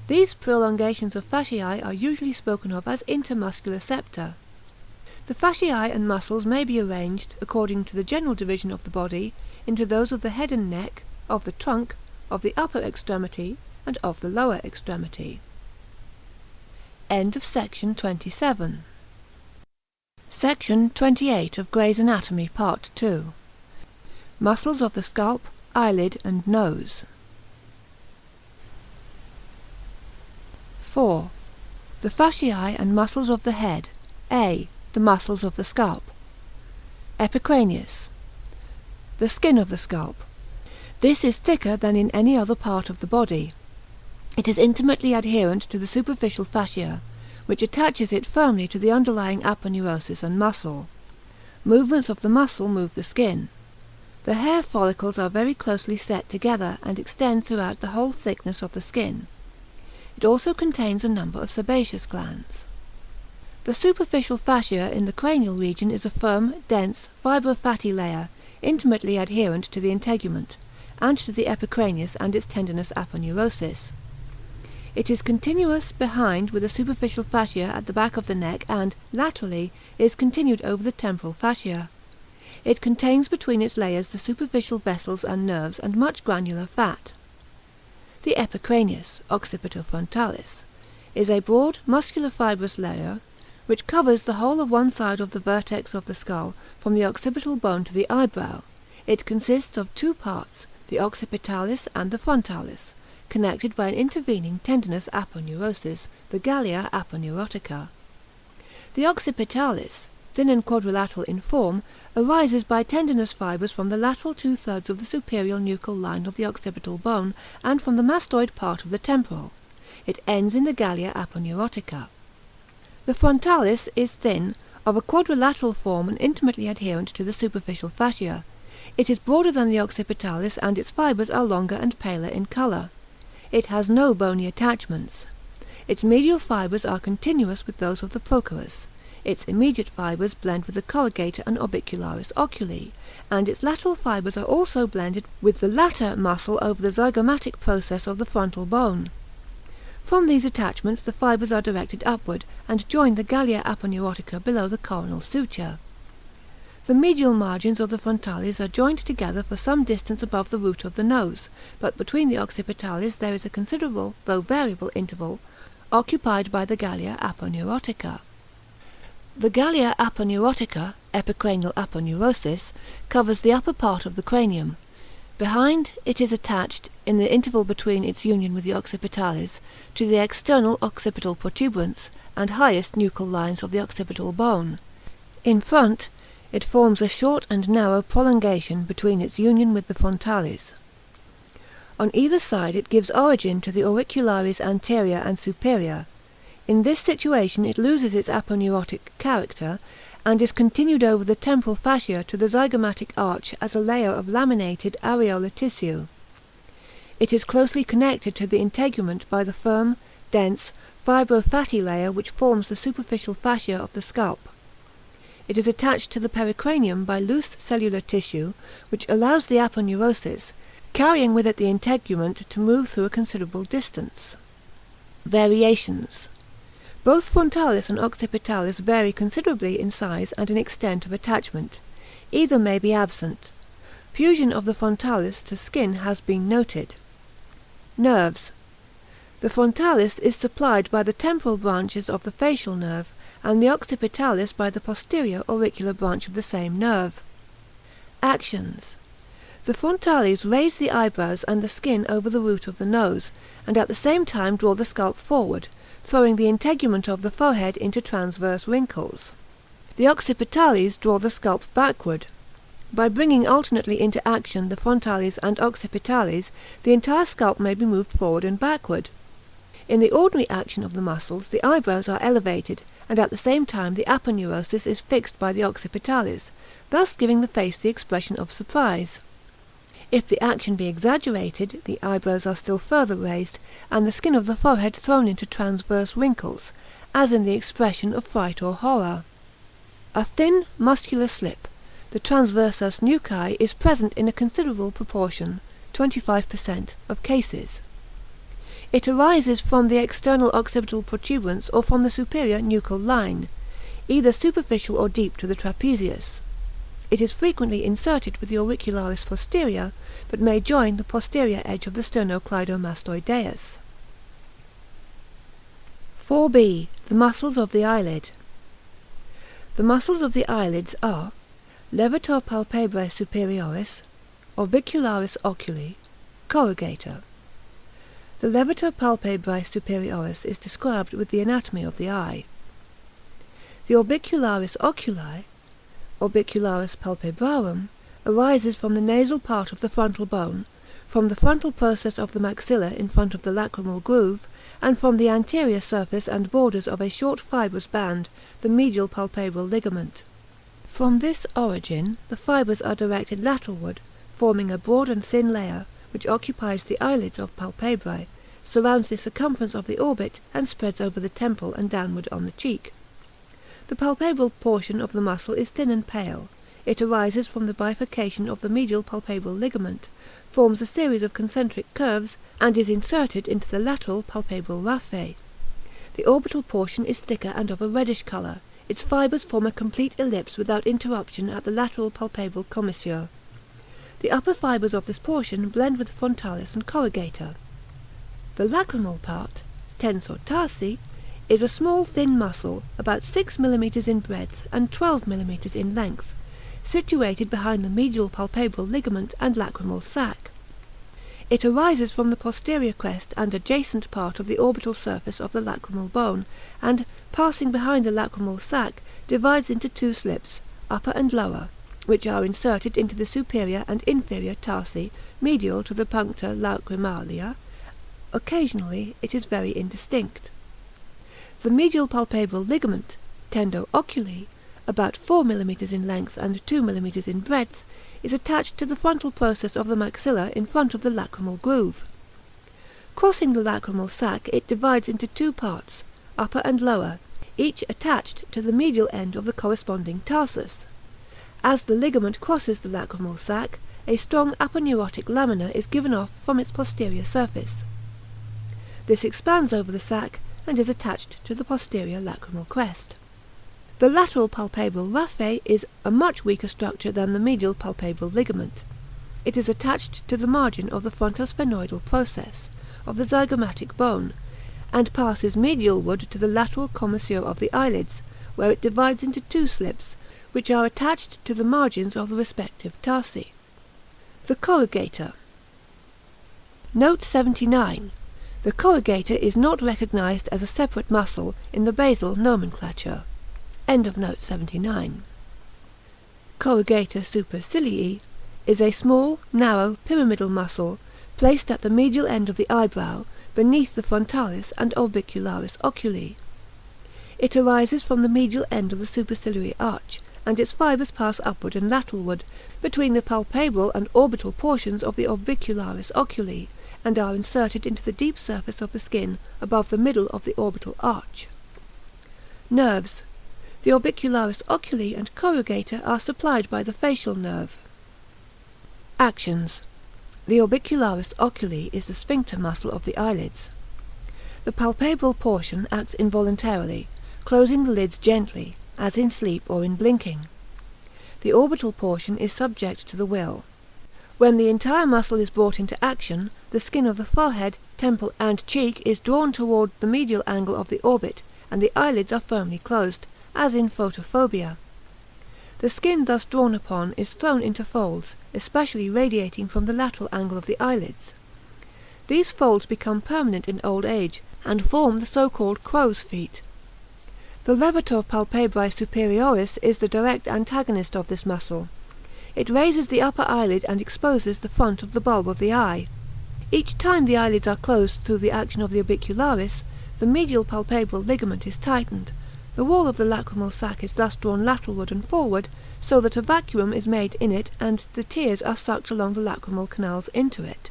These prolongations of fasciae are usually spoken of as intermuscular septa. The fasciae and muscles may be arranged, according to the general division of the body, into those of the head and neck, of the trunk, of the upper extremity, and of the lower extremity. End of section 27. Section 28 of Gray's Anatomy, Part 2. Muscles of the scalp, eyelid, and nose. 4. The fasciae and muscles of the head. A. The muscles of the scalp. Epicranius. The skin of the scalp. This is thicker than in any other part of the body. It is intimately adherent to the superficial fascia, which attaches it firmly to the underlying aponeurosis and muscle. Movements of the muscle move the skin. The hair follicles are very closely set together and extend throughout the whole thickness of the skin. It also contains a number of sebaceous glands. The superficial fascia in the cranial region is a firm, dense, fibro-fatty layer, intimately adherent to the integument, and to the epicranius and its tendinous aponeurosis. It is continuous behind with a superficial fascia at the back of the neck and, laterally, is continued over the temporal fascia. It contains between its layers the superficial vessels and nerves and much granular fat. The epicranius, occipitofrontalis, is a broad, muscular fibrous layer which covers the whole of one side of the vertex of the skull from the occipital bone to the eyebrow. It consists of two parts, the occipitalis and the frontalis, connected by an intervening tendinous aponeurosis, the gallia aponeurotica. The occipitalis, thin and quadrilateral in form, arises by tendinous fibres from the lateral 2/3 of the superior nuchal line of the occipital bone and from the mastoid part of the temporal. It ends in the gallia aponeurotica. The frontalis is thin, of a quadrilateral form and intimately adherent to the superficial fascia. It is broader than the occipitalis and its fibres are longer and paler in colour. It has no bony attachments. Its medial fibres are continuous with those of the procerus. Its immediate fibres blend with the corrugator and orbicularis oculi, and its lateral fibres are also blended with the latter muscle over the zygomatic process of the frontal bone. From these attachments the fibres are directed upward and join the gallia aponeurotica below the coronal suture. The medial margins of the frontalis are joined together for some distance above the root of the nose, but between the occipitalis there is a considerable, though variable, interval, occupied by the gallia aponeurotica. The gallia aponeurotica, epicranial aponeurosis, covers the upper part of the cranium. Behind it is attached, in the interval between its union with the occipitalis, to the external occipital protuberance and highest nuchal lines of the occipital bone. In front, it forms a short and narrow prolongation between its union with the frontalis. On either side it gives origin to the auricularis anterior and superior. In this situation it loses its aponeurotic character, and is continued over the temporal fascia to the zygomatic arch as a layer of laminated areolar tissue. It is closely connected to the integument by the firm, dense, fibrofatty layer which forms the superficial fascia of the scalp. It is attached to the pericranium by loose cellular tissue, which allows the aponeurosis, carrying with it the integument, to move through a considerable distance. Variations. Both frontalis and occipitalis vary considerably in size and in extent of attachment. Either may be absent. Fusion of the frontalis to skin has been noted. Nerves. The frontalis is supplied by the temporal branches of the facial nerve, and the occipitalis by the posterior auricular branch of the same nerve. Actions. The frontalis raise the eyebrows and the skin over the root of the nose, and at the same time draw the scalp forward, throwing the integument of the forehead into transverse wrinkles. The occipitalis draw the scalp backward. By bringing alternately into action the frontalis and occipitalis, the entire scalp may be moved forward and backward. In the ordinary action of the muscles, the eyebrows are elevated, and at the same time the aponeurosis is fixed by the occipitalis, thus giving the face the expression of surprise. If the action be exaggerated, the eyebrows are still further raised, and the skin of the forehead thrown into transverse wrinkles, as in the expression of fright or horror. A thin, muscular slip, the transversus nuchae, is present in a considerable proportion, 25%, of cases. It arises from the external occipital protuberance or from the superior nuchal line, either superficial or deep to the trapezius. It is frequently inserted with the auricularis posterior, but may join the posterior edge of the sternocleidomastoideus. 4b. The muscles of the eyelid. The muscles of the eyelids are levator palpebrae superioris, orbicularis oculi, corrugator. The levator palpebrae superioris is described with the anatomy of the eye. The orbicularis oculi, orbicularis palpebrarum, arises from the nasal part of the frontal bone, from the frontal process of the maxilla in front of the lacrimal groove, and from the anterior surface and borders of a short fibrous band, the medial palpebral ligament. From this origin the fibres are directed lateralward, forming a broad and thin layer, which occupies the eyelids of palpebrae, surrounds the circumference of the orbit, and spreads over the temple and downward on the cheek. The palpebral portion of the muscle is thin and pale. It arises from the bifurcation of the medial palpebral ligament, forms a series of concentric curves, and is inserted into the lateral palpebral raphe. The orbital portion is thicker and of a reddish colour. Its fibres form a complete ellipse without interruption at the lateral palpebral commissure. The upper fibres of this portion blend with the frontalis and corrugator. The lacrimal part, tensor tarsi, is a small thin muscle, about 6 mm in breadth and 12 mm in length, situated behind the medial palpebral ligament and lacrimal sac. It arises from the posterior crest and adjacent part of the orbital surface of the lacrimal bone, and, passing behind the lacrimal sac, divides into two slips, upper and lower, which are inserted into the superior and inferior tarsi, medial to the puncta lacrimalia. Occasionally it is very indistinct. The medial palpebral ligament, tendo oculi, about 4 mm in length and 2 mm in breadth, is attached to the frontal process of the maxilla in front of the lacrimal groove. Crossing the lacrimal sac, it divides into two parts, upper and lower, each attached to the medial end of the corresponding tarsus. As the ligament crosses the lacrimal sac, a strong aponeurotic lamina is given off from its posterior surface. This expands over the sac and is attached to the posterior lacrimal crest. The lateral palpebral raphe is a much weaker structure than the medial palpebral ligament. It is attached to the margin of the frontosphenoidal process of the zygomatic bone, and passes medialward to the lateral commissure of the eyelids, where it divides into two slips, which are attached to the margins of the respective tarsi. The corrugator. Note 79. The corrugator is not recognized as a separate muscle in the basal nomenclature. End of note 79. Corrugator supercilii is a small, narrow, pyramidal muscle placed at the medial end of the eyebrow, beneath the frontalis and orbicularis oculi. It arises from the medial end of the superciliary arch, and its fibres pass upward and lateralward between the palpebral and orbital portions of the orbicularis oculi, and are inserted into the deep surface of the skin above the middle of the orbital arch. Nerves. The orbicularis oculi and corrugator are supplied by the facial nerve. Actions. The orbicularis oculi is the sphincter muscle of the eyelids. The palpebral portion acts involuntarily, closing the lids gently, as in sleep or in blinking. The orbital portion is subject to the will. When the entire muscle is brought into action, the skin of the forehead, temple, and cheek is drawn toward the medial angle of the orbit, and the eyelids are firmly closed, as in photophobia. The skin thus drawn upon is thrown into folds, especially radiating from the lateral angle of the eyelids. These folds become permanent in old age, and form the so-called crow's feet. The levator palpebrae superioris is the direct antagonist of this muscle. It raises the upper eyelid and exposes the front of the bulb of the eye. Each time the eyelids are closed through the action of the orbicularis, the medial palpebral ligament is tightened. The wall of the lacrimal sac is thus drawn lateralward and forward, so that a vacuum is made in it and the tears are sucked along the lacrimal canals into it.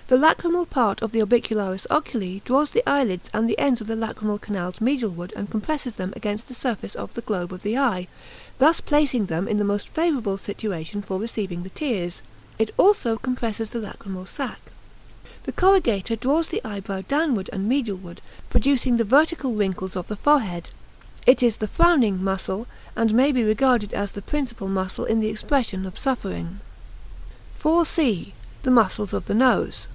The lacrimal part of the orbicularis oculi draws the eyelids and the ends of the lacrimal canals medialward and compresses them against the surface of the globe of the eye, thus placing them in the most favourable situation for receiving the tears. It also compresses the lacrimal sac. The corrugator draws the eyebrow downward and medialward, producing the vertical wrinkles of the forehead. It is the frowning muscle, and may be regarded as the principal muscle in the expression of suffering. 4c. The muscles of the nose.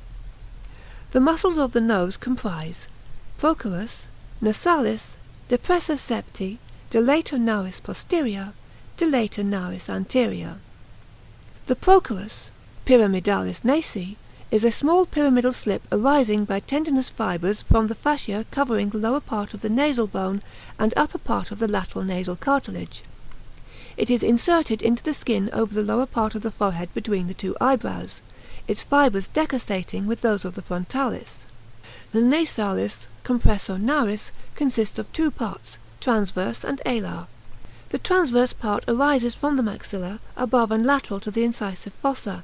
The muscles of the nose comprise procerus, nasalis, depressor septi, dilator naris posterior, dilator naris anterior. The procerus, pyramidalis nasi, is a small pyramidal slip arising by tendinous fibres from the fascia covering the lower part of the nasal bone and upper part of the lateral nasal cartilage. It is inserted into the skin over the lower part of the forehead between the two eyebrows, its fibres decussating with those of the frontalis. The nasalis, compressor naris, consists of two parts, transverse and alar. The transverse part arises from the maxilla, above and lateral to the incisive fossa.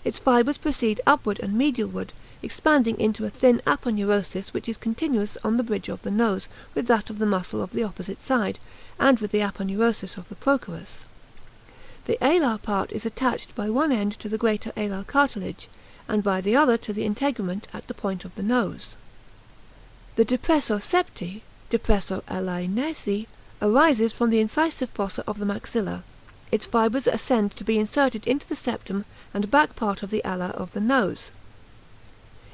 Its fibres proceed upward and medialward, expanding into a thin aponeurosis which is continuous on the bridge of the nose with that of the muscle of the opposite side, and with the aponeurosis of the procerus. The alar part is attached by one end to the greater alar cartilage, and by the other to the integument at the point of the nose. The depressor septi, depressor alae nasi, arises from the incisive fossa of the maxilla. Its fibres ascend to be inserted into the septum and back part of the alar of the nose.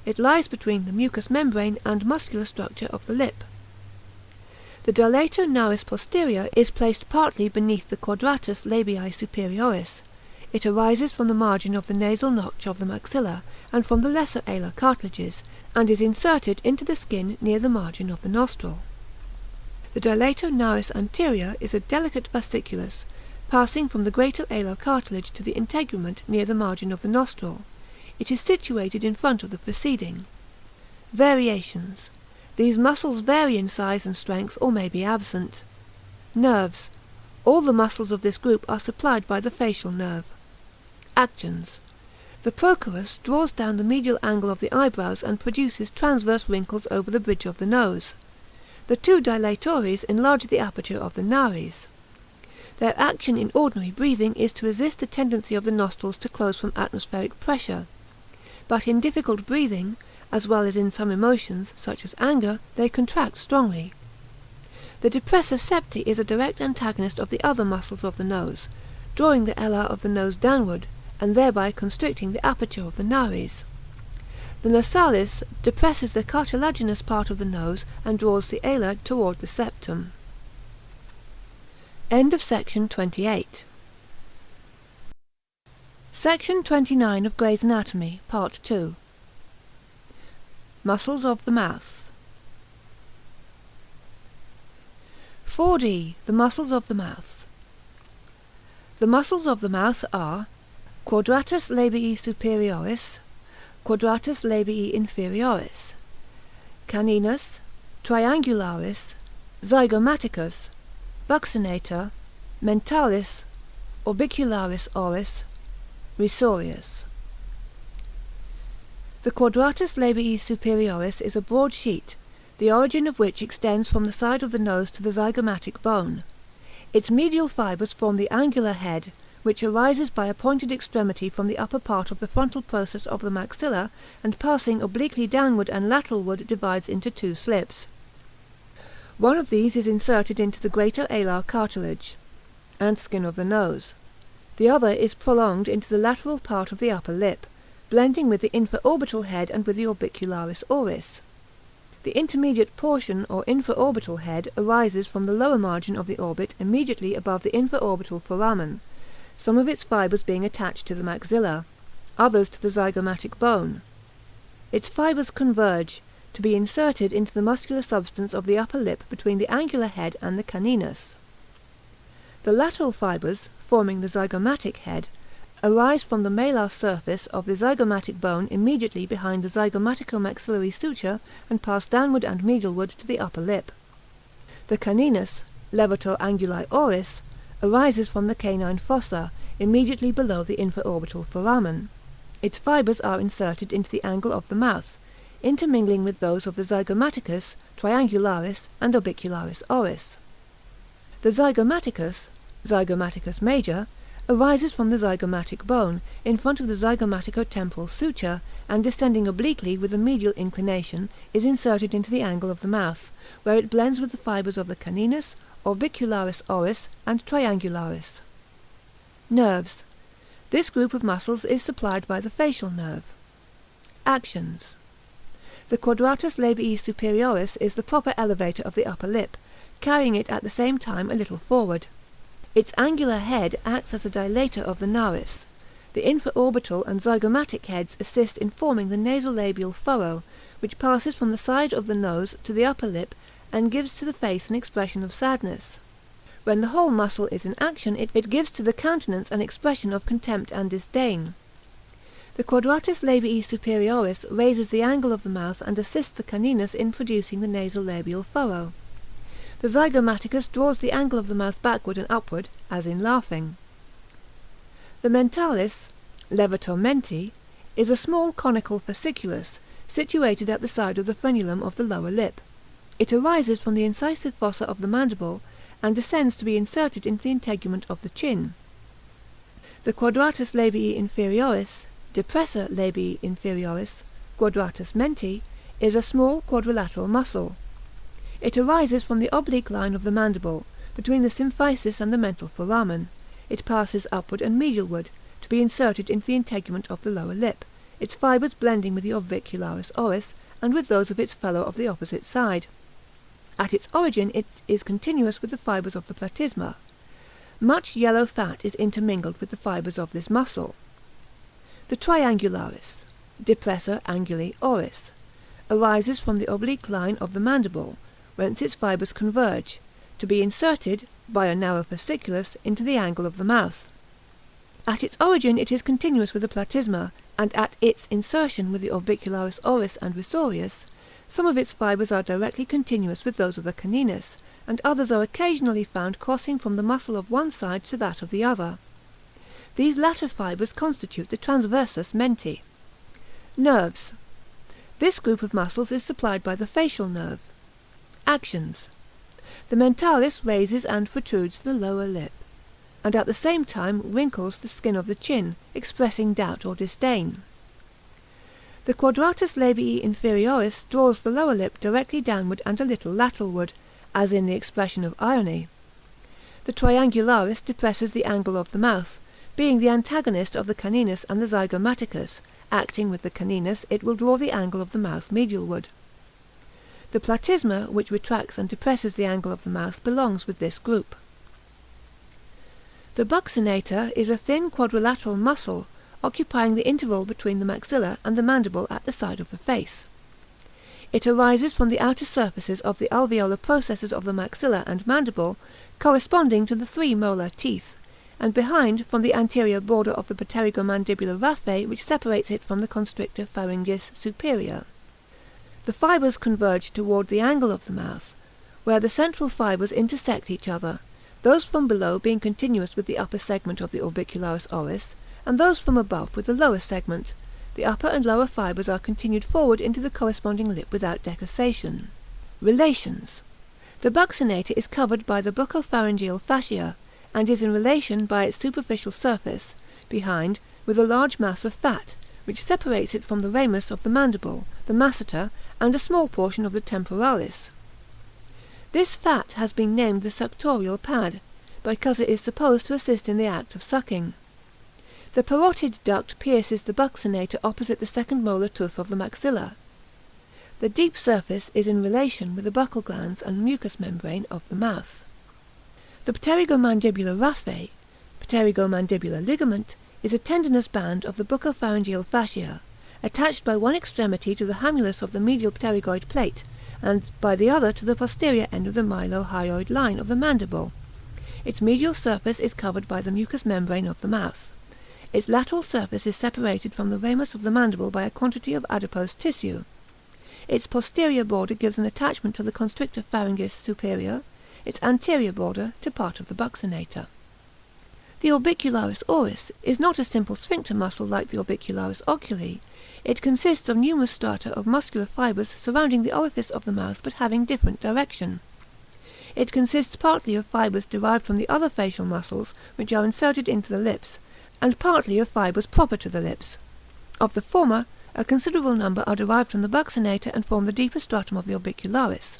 It lies between the mucous membrane and muscular structure of the lip. The dilator naris posterior is placed partly beneath the quadratus labii superioris. It arises from the margin of the nasal notch of the maxilla and from the lesser alar cartilages, and is inserted into the skin near the margin of the nostril. The dilator naris anterior is a delicate fasciculus, passing from the greater alar cartilage to the integument near the margin of the nostril. It is situated in front of the preceding. Variations. These muscles vary in size and strength or may be absent. Nerves. All the muscles of this group are supplied by the facial nerve. Actions. The procerus draws down the medial angle of the eyebrows and produces transverse wrinkles over the bridge of the nose. The two dilatores enlarge the aperture of the nares. Their action in ordinary breathing is to resist the tendency of the nostrils to close from atmospheric pressure, but in difficult breathing, as well as in some emotions, such as anger, they contract strongly. The depressor septi is a direct antagonist of the other muscles of the nose, drawing the alar of the nose downward, and thereby constricting the aperture of the nares. The nasalis depresses the cartilaginous part of the nose and draws the alar toward the septum. End of section 28. Section 29 of Gray's Anatomy, Part 2. Muscles of the mouth. 4d. The muscles of the mouth. The muscles of the mouth are quadratus labii superioris, quadratus labii inferioris, caninus, triangularis, zygomaticus, buccinator, mentalis, orbicularis oris, risorius. The quadratus labii superioris is a broad sheet, the origin of which extends from the side of the nose to the zygomatic bone. Its medial fibres form the angular head, which arises by a pointed extremity from the upper part of the frontal process of the maxilla, and passing obliquely downward and lateralward divides into two slips. One of these is inserted into the greater alar cartilage and skin of the nose. The other is prolonged into the lateral part of the upper lip, blending with the infraorbital head and with the orbicularis oris. The intermediate portion or infraorbital head arises from the lower margin of the orbit immediately above the infraorbital foramen, some of its fibres being attached to the maxilla, others to the zygomatic bone. Its fibres converge, to be inserted into the muscular substance of the upper lip between the angular head and the caninus. The lateral fibres, forming the zygomatic head, arise from the malar surface of the zygomatic bone immediately behind the zygomatico-maxillary suture and pass downward and medialward to the upper lip. The caninus, levator anguli oris, arises from the canine fossa, immediately below the infraorbital foramen. Its fibres are inserted into the angle of the mouth, intermingling with those of the zygomaticus, triangularis, and orbicularis oris. The zygomaticus major, arises from the zygomatic bone, in front of the zygomatico-temporal suture, and descending obliquely with a medial inclination, is inserted into the angle of the mouth, where it blends with the fibres of the caninus, orbicularis oris, and triangularis. Nerves. This group of muscles is supplied by the facial nerve. Actions. The quadratus labii superioris is the proper elevator of the upper lip, carrying it at the same time a little forward. Its angular head acts as a dilator of the nares. The infraorbital and zygomatic heads assist in forming the nasolabial furrow, which passes from the side of the nose to the upper lip and gives to the face an expression of sadness. When the whole muscle is in action, it gives to the countenance an expression of contempt and disdain. The quadratus labii superioris raises the angle of the mouth and assists the caninus in producing the nasolabial furrow. The zygomaticus draws the angle of the mouth backward and upward, as in laughing. The mentalis, levator menti, is a small conical fasciculus, situated at the side of the frenulum of the lower lip. It arises from the incisive fossa of the mandible, and descends to be inserted into the integument of the chin. The quadratus labii inferioris, depressor labii inferioris, quadratus menti, is a small quadrilateral muscle. It arises from the oblique line of the mandible, between the symphysis and the mental foramen. It passes upward and medialward, to be inserted into the integument of the lower lip, its fibres blending with the orbicularis oris and with those of its fellow of the opposite side. At its origin it is continuous with the fibres of the platysma. Much yellow fat is intermingled with the fibres of this muscle. The triangularis, depressor anguli oris, arises from the oblique line of the mandible, whence its fibres converge, to be inserted, by a narrow fasciculus, into the angle of the mouth. At its origin it is continuous with the platysma, and at its insertion with the orbicularis oris and risorius, Some of its fibres are directly continuous with those of the caninus, and others are occasionally found crossing from the muscle of one side to that of the other. These latter fibres constitute the transversus menti. Nerves. This group of muscles is supplied by the facial nerve. Actions. The mentalis raises and protrudes the lower lip, and at the same time wrinkles the skin of the chin, expressing doubt or disdain. The quadratus labii inferioris draws the lower lip directly downward and a little lateralward, as in the expression of irony. The triangularis depresses the angle of the mouth. Being the antagonist of the caninus and the zygomaticus, acting with the caninus, it will draw the angle of the mouth medialward. The platysma, which retracts and depresses the angle of the mouth, belongs with this group. The buccinator is a thin quadrilateral muscle, occupying the interval between the maxilla and the mandible at the side of the face. It arises from the outer surfaces of the alveolar processes of the maxilla and mandible, corresponding to the 3 molar teeth, and behind from the anterior border of the pterygomandibular raphe, which separates it from the constrictor pharyngis superior. The fibres converge toward the angle of the mouth, where the central fibres intersect each other, those from below being continuous with the upper segment of the orbicularis oris, and those from above with the lower segment. The upper and lower fibres are continued forward into the corresponding lip without decussation. Relations. The buccinator is covered by the buccopharyngeal fascia, and is in relation by its superficial surface, behind, with a large mass of fat, which separates it from the ramus of the mandible, the masseter, and a small portion of the temporalis. This fat has been named the suctorial pad, because it is supposed to assist in the act of sucking. The parotid duct pierces the buccinator opposite the second molar tooth of the maxilla. The deep surface is in relation with the buccal glands and mucous membrane of the mouth. The pterygomandibular raphe, pterygomandibular ligament, is a tendinous band of the buccopharyngeal fascia, attached by one extremity to the hamulus of the medial pterygoid plate, and by the other to the posterior end of the mylohyoid line of the mandible. Its medial surface is covered by the mucous membrane of the mouth. Its lateral surface is separated from the ramus of the mandible by a quantity of adipose tissue. Its posterior border gives an attachment to the constrictor pharyngis superior, its anterior border to part of the buccinator. The orbicularis oris is not a simple sphincter muscle like the orbicularis oculi. It consists of numerous strata of muscular fibres surrounding the orifice of the mouth but having different direction. It consists partly of fibres derived from the other facial muscles which are inserted into the lips, and partly of fibres proper to the lips. Of the former, a considerable number are derived from the buccinator and form the deeper stratum of the orbicularis.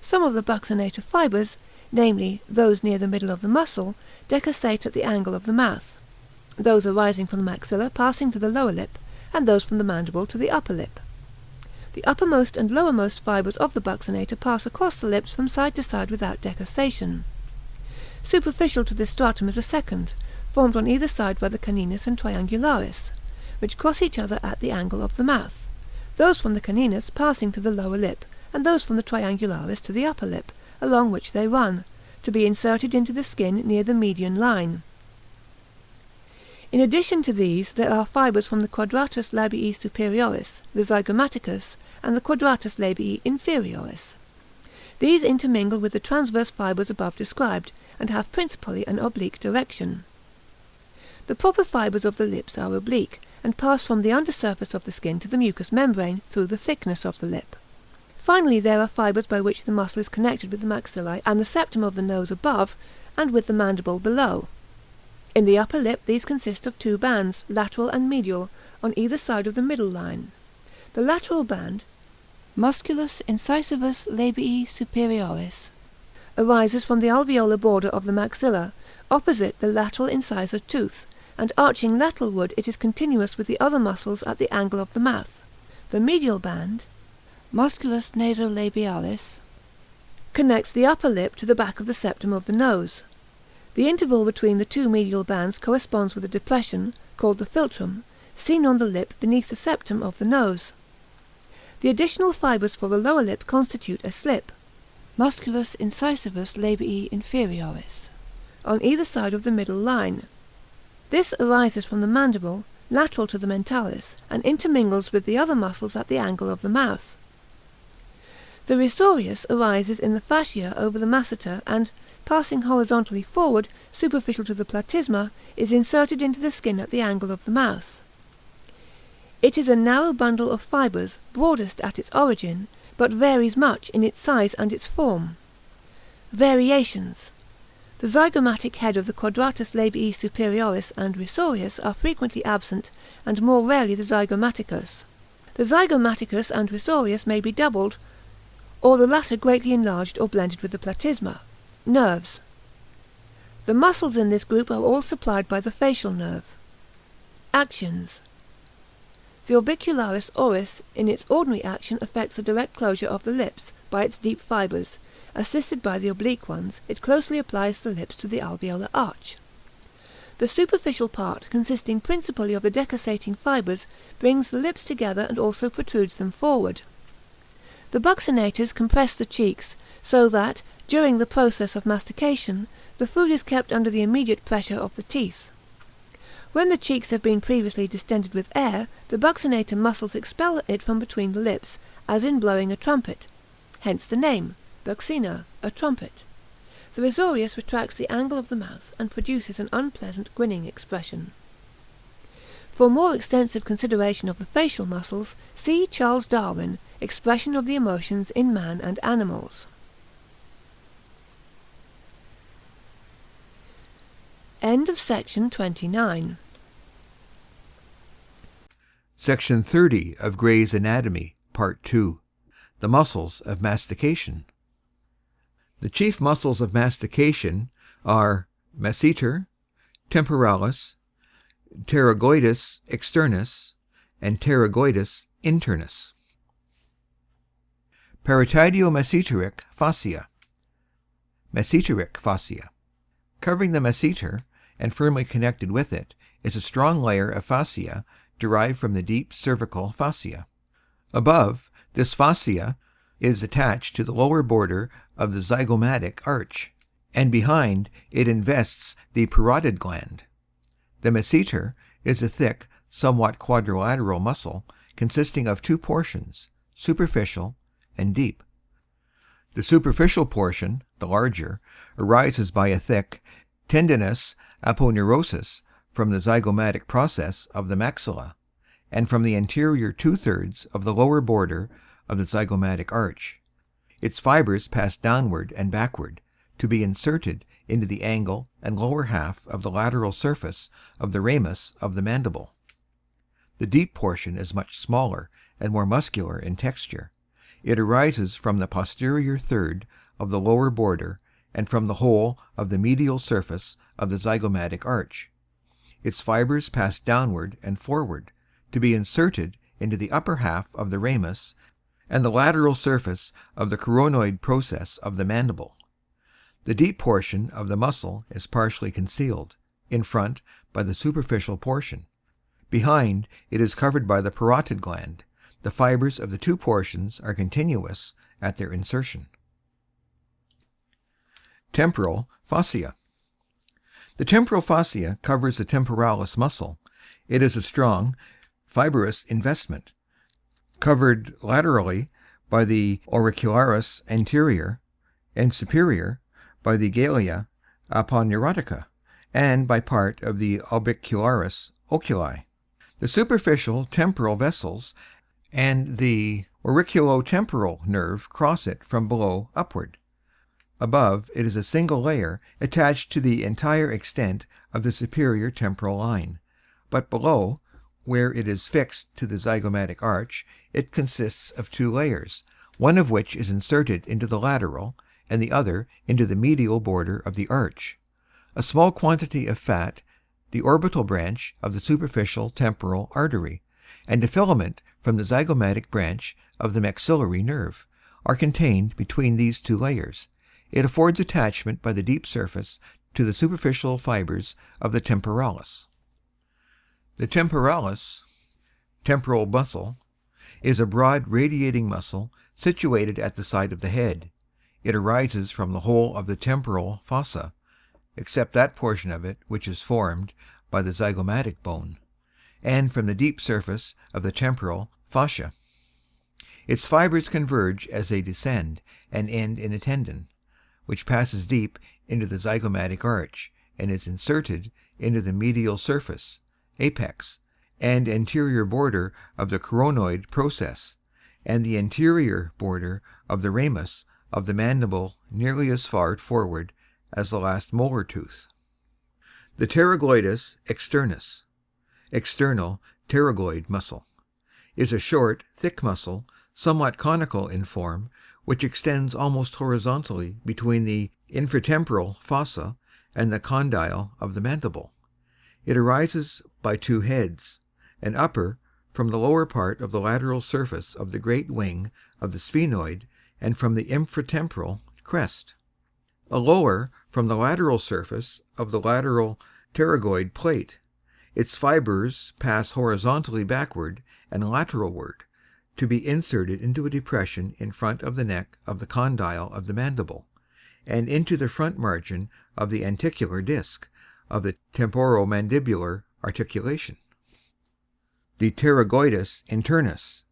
Some of the buccinator fibres, namely those near the middle of the muscle, decussate at the angle of the mouth, those arising from the maxilla passing to the lower lip, and those from the mandible to the upper lip. The uppermost and lowermost fibres of the buccinator pass across the lips from side to side without decussation. Superficial to this stratum is a second, formed on either side by the caninus and triangularis, which cross each other at the angle of the mouth, those from the caninus passing to the lower lip, and those from the triangularis to the upper lip, along which they run, to be inserted into the skin near the median line. In addition to these, there are fibres from the quadratus labii superioris, the zygomaticus, and the quadratus labii inferioris. These intermingle with the transverse fibres above described, and have principally an oblique direction. The proper fibres of the lips are oblique, and pass from the under surface of the skin to the mucous membrane through the thickness of the lip. Finally, there are fibres by which the muscle is connected with the maxillae and the septum of the nose above, and with the mandible below. In the upper lip these consist of 2 bands, lateral and medial, on either side of the middle line. The lateral band, musculus incisivus labii superioris, arises from the alveolar border of the maxilla, opposite the lateral incisor tooth, and arching lateralward it is continuous with the other muscles at the angle of the mouth. The medial band, musculus nasolabialis, connects the upper lip to the back of the septum of the nose. The interval between the 2 medial bands corresponds with a depression, called the philtrum, seen on the lip beneath the septum of the nose. The additional fibres for the lower lip constitute a slip, musculus incisivus labii inferioris, on either side of the middle line. This arises from the mandible, lateral to the mentalis, and intermingles with the other muscles at the angle of the mouth. The risorius arises in the fascia over the masseter and, passing horizontally forward, superficial to the platysma, is inserted into the skin at the angle of the mouth. It is a narrow bundle of fibres, broadest at its origin, but varies much in its size and its form. Variations. The zygomatic head of the quadratus labii superioris and risorius are frequently absent, and more rarely the zygomaticus. The zygomaticus and risorius may be doubled, or the latter greatly enlarged or blended with the platysma. Nerves. The muscles in this group are all supplied by the facial nerve. Actions. The orbicularis oris in its ordinary action affects the direct closure of the lips by its deep fibres. Assisted by the oblique ones, it closely applies the lips to the alveolar arch. The superficial part, consisting principally of the decussating fibres, brings the lips together and also protrudes them forward. The buccinators compress the cheeks, so that, during the process of mastication, the food is kept under the immediate pressure of the teeth. When the cheeks have been previously distended with air, the buccinator muscles expel it from between the lips, as in blowing a trumpet. Hence the name, buccina, a trumpet. The risorius retracts the angle of the mouth and produces an unpleasant grinning expression. For more extensive consideration of the facial muscles, see Charles Darwin, Expression of the Emotions in Man and Animals. End of section 29. Section 30 of Gray's Anatomy, Part 2. The muscles of mastication. The chief muscles of mastication are masseter, temporalis, pterygoides externus, and pterygoides internus. Parotidiomasseteric fascia. Masseteric fascia. Covering the masseter, and firmly connected with it, is a strong layer of fascia derived from the deep cervical fascia. Above, this fascia is attached to the lower border of the zygomatic arch, and behind it invests the parotid gland. The masseter is a thick, somewhat quadrilateral muscle consisting of two portions, superficial and deep. The superficial portion, the larger, arises by a thick, tendinous aponeuroses from the zygomatic process of the maxilla, and from the anterior 2/3 of the lower border of the zygomatic arch. Its fibers pass downward and backward, to be inserted into the angle and lower half of the lateral surface of the ramus of the mandible. The deep portion is much smaller and more muscular in texture. It arises from the posterior third of the lower border and from the whole of the medial surface of the zygomatic arch. Its fibers pass downward and forward, to be inserted into the upper half of the ramus and the lateral surface of the coronoid process of the mandible. The deep portion of the muscle is partially concealed, in front by the superficial portion. Behind, it is covered by the parotid gland. The fibers of the two portions are continuous at their insertion. Temporal fascia. The temporal fascia covers the temporalis muscle. It is a strong, fibrous investment, covered laterally by the auricularis anterior and superior by the galea aponeurotica and by part of the orbicularis oculi. The superficial temporal vessels and the auriculotemporal nerve cross it from below upward. Above, it is a single layer attached to the entire extent of the superior temporal line, but below, where it is fixed to the zygomatic arch, it consists of two layers, one of which is inserted into the lateral and the other into the medial border of the arch. A small quantity of fat, the orbital branch of the superficial temporal artery, and a filament from the zygomatic branch of the maxillary nerve, are contained between these two layers. It affords attachment by the deep surface to the superficial fibers of the temporalis. The temporalis, temporal muscle, is a broad radiating muscle situated at the side of the head. It arises from the whole of the temporal fossa, except that portion of it which is formed by the zygomatic bone, and from the deep surface of the temporal fascia. Its fibers converge as they descend and end in a tendon, which passes deep into the zygomatic arch and is inserted into the medial surface, apex, and anterior border of the coronoid process, and the anterior border of the ramus of the mandible nearly as far forward as the last molar tooth. The pterygoides externus, external pterygoid muscle, is a short, thick muscle, somewhat conical in form, which extends almost horizontally between the infratemporal fossa and the condyle of the mandible. It arises by two heads, an upper from the lower part of the lateral surface of the great wing of the sphenoid and from the infratemporal crest, a lower from the lateral surface of the lateral pterygoid plate. Its fibers pass horizontally backward and lateralward, to be inserted into a depression in front of the neck of the condyle of the mandible, and into the front margin of the anticular disc of the temporomandibular articulation. The pterygoides internus,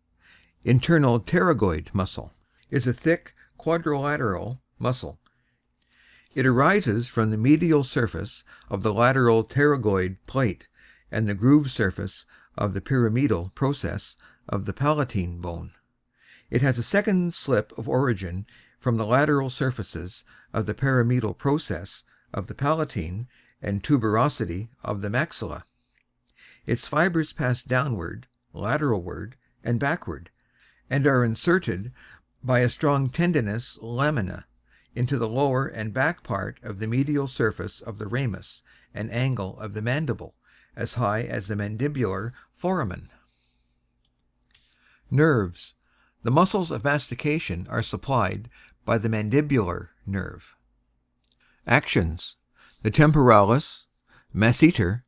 internal pterygoid muscle, is a thick quadrilateral muscle. It arises from the medial surface of the lateral pterygoid plate and the groove surface of the pyramidal process of the palatine bone. It has a second slip of origin from the lateral surfaces of the pyramidal process of the palatine and tuberosity of the maxilla. Its fibers pass downward, lateralward, and backward, and are inserted by a strong tendinous lamina into the lower and back part of the medial surface of the ramus and angle of the mandible, as high as the mandibular foramen. Nerves. The muscles of mastication are supplied by the mandibular nerve. Actions. The temporalis, masseter,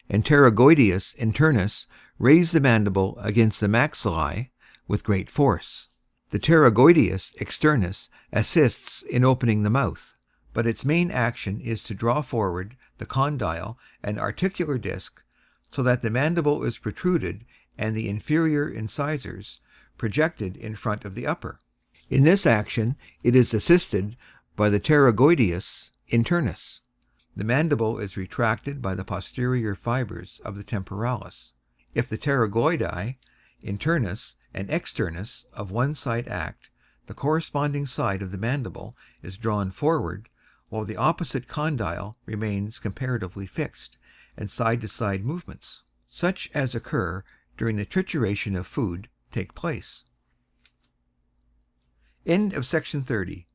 and pterygoides internus raise the mandible against the maxillae with great force. The pterygoides externus assists in opening the mouth, but its main action is to draw forward the condyle and articular disc so that the mandible is protruded and the inferior incisors projected in front of the upper. In this action it is assisted by the pterygoides internus. The mandible is retracted by the posterior fibers of the temporalis. If the pterygoidae internus and externus of one side act, the corresponding side of the mandible is drawn forward, while the opposite condyle remains comparatively fixed, and side-to-side movements, such as occur during the trituration of food, take place. End of section 30.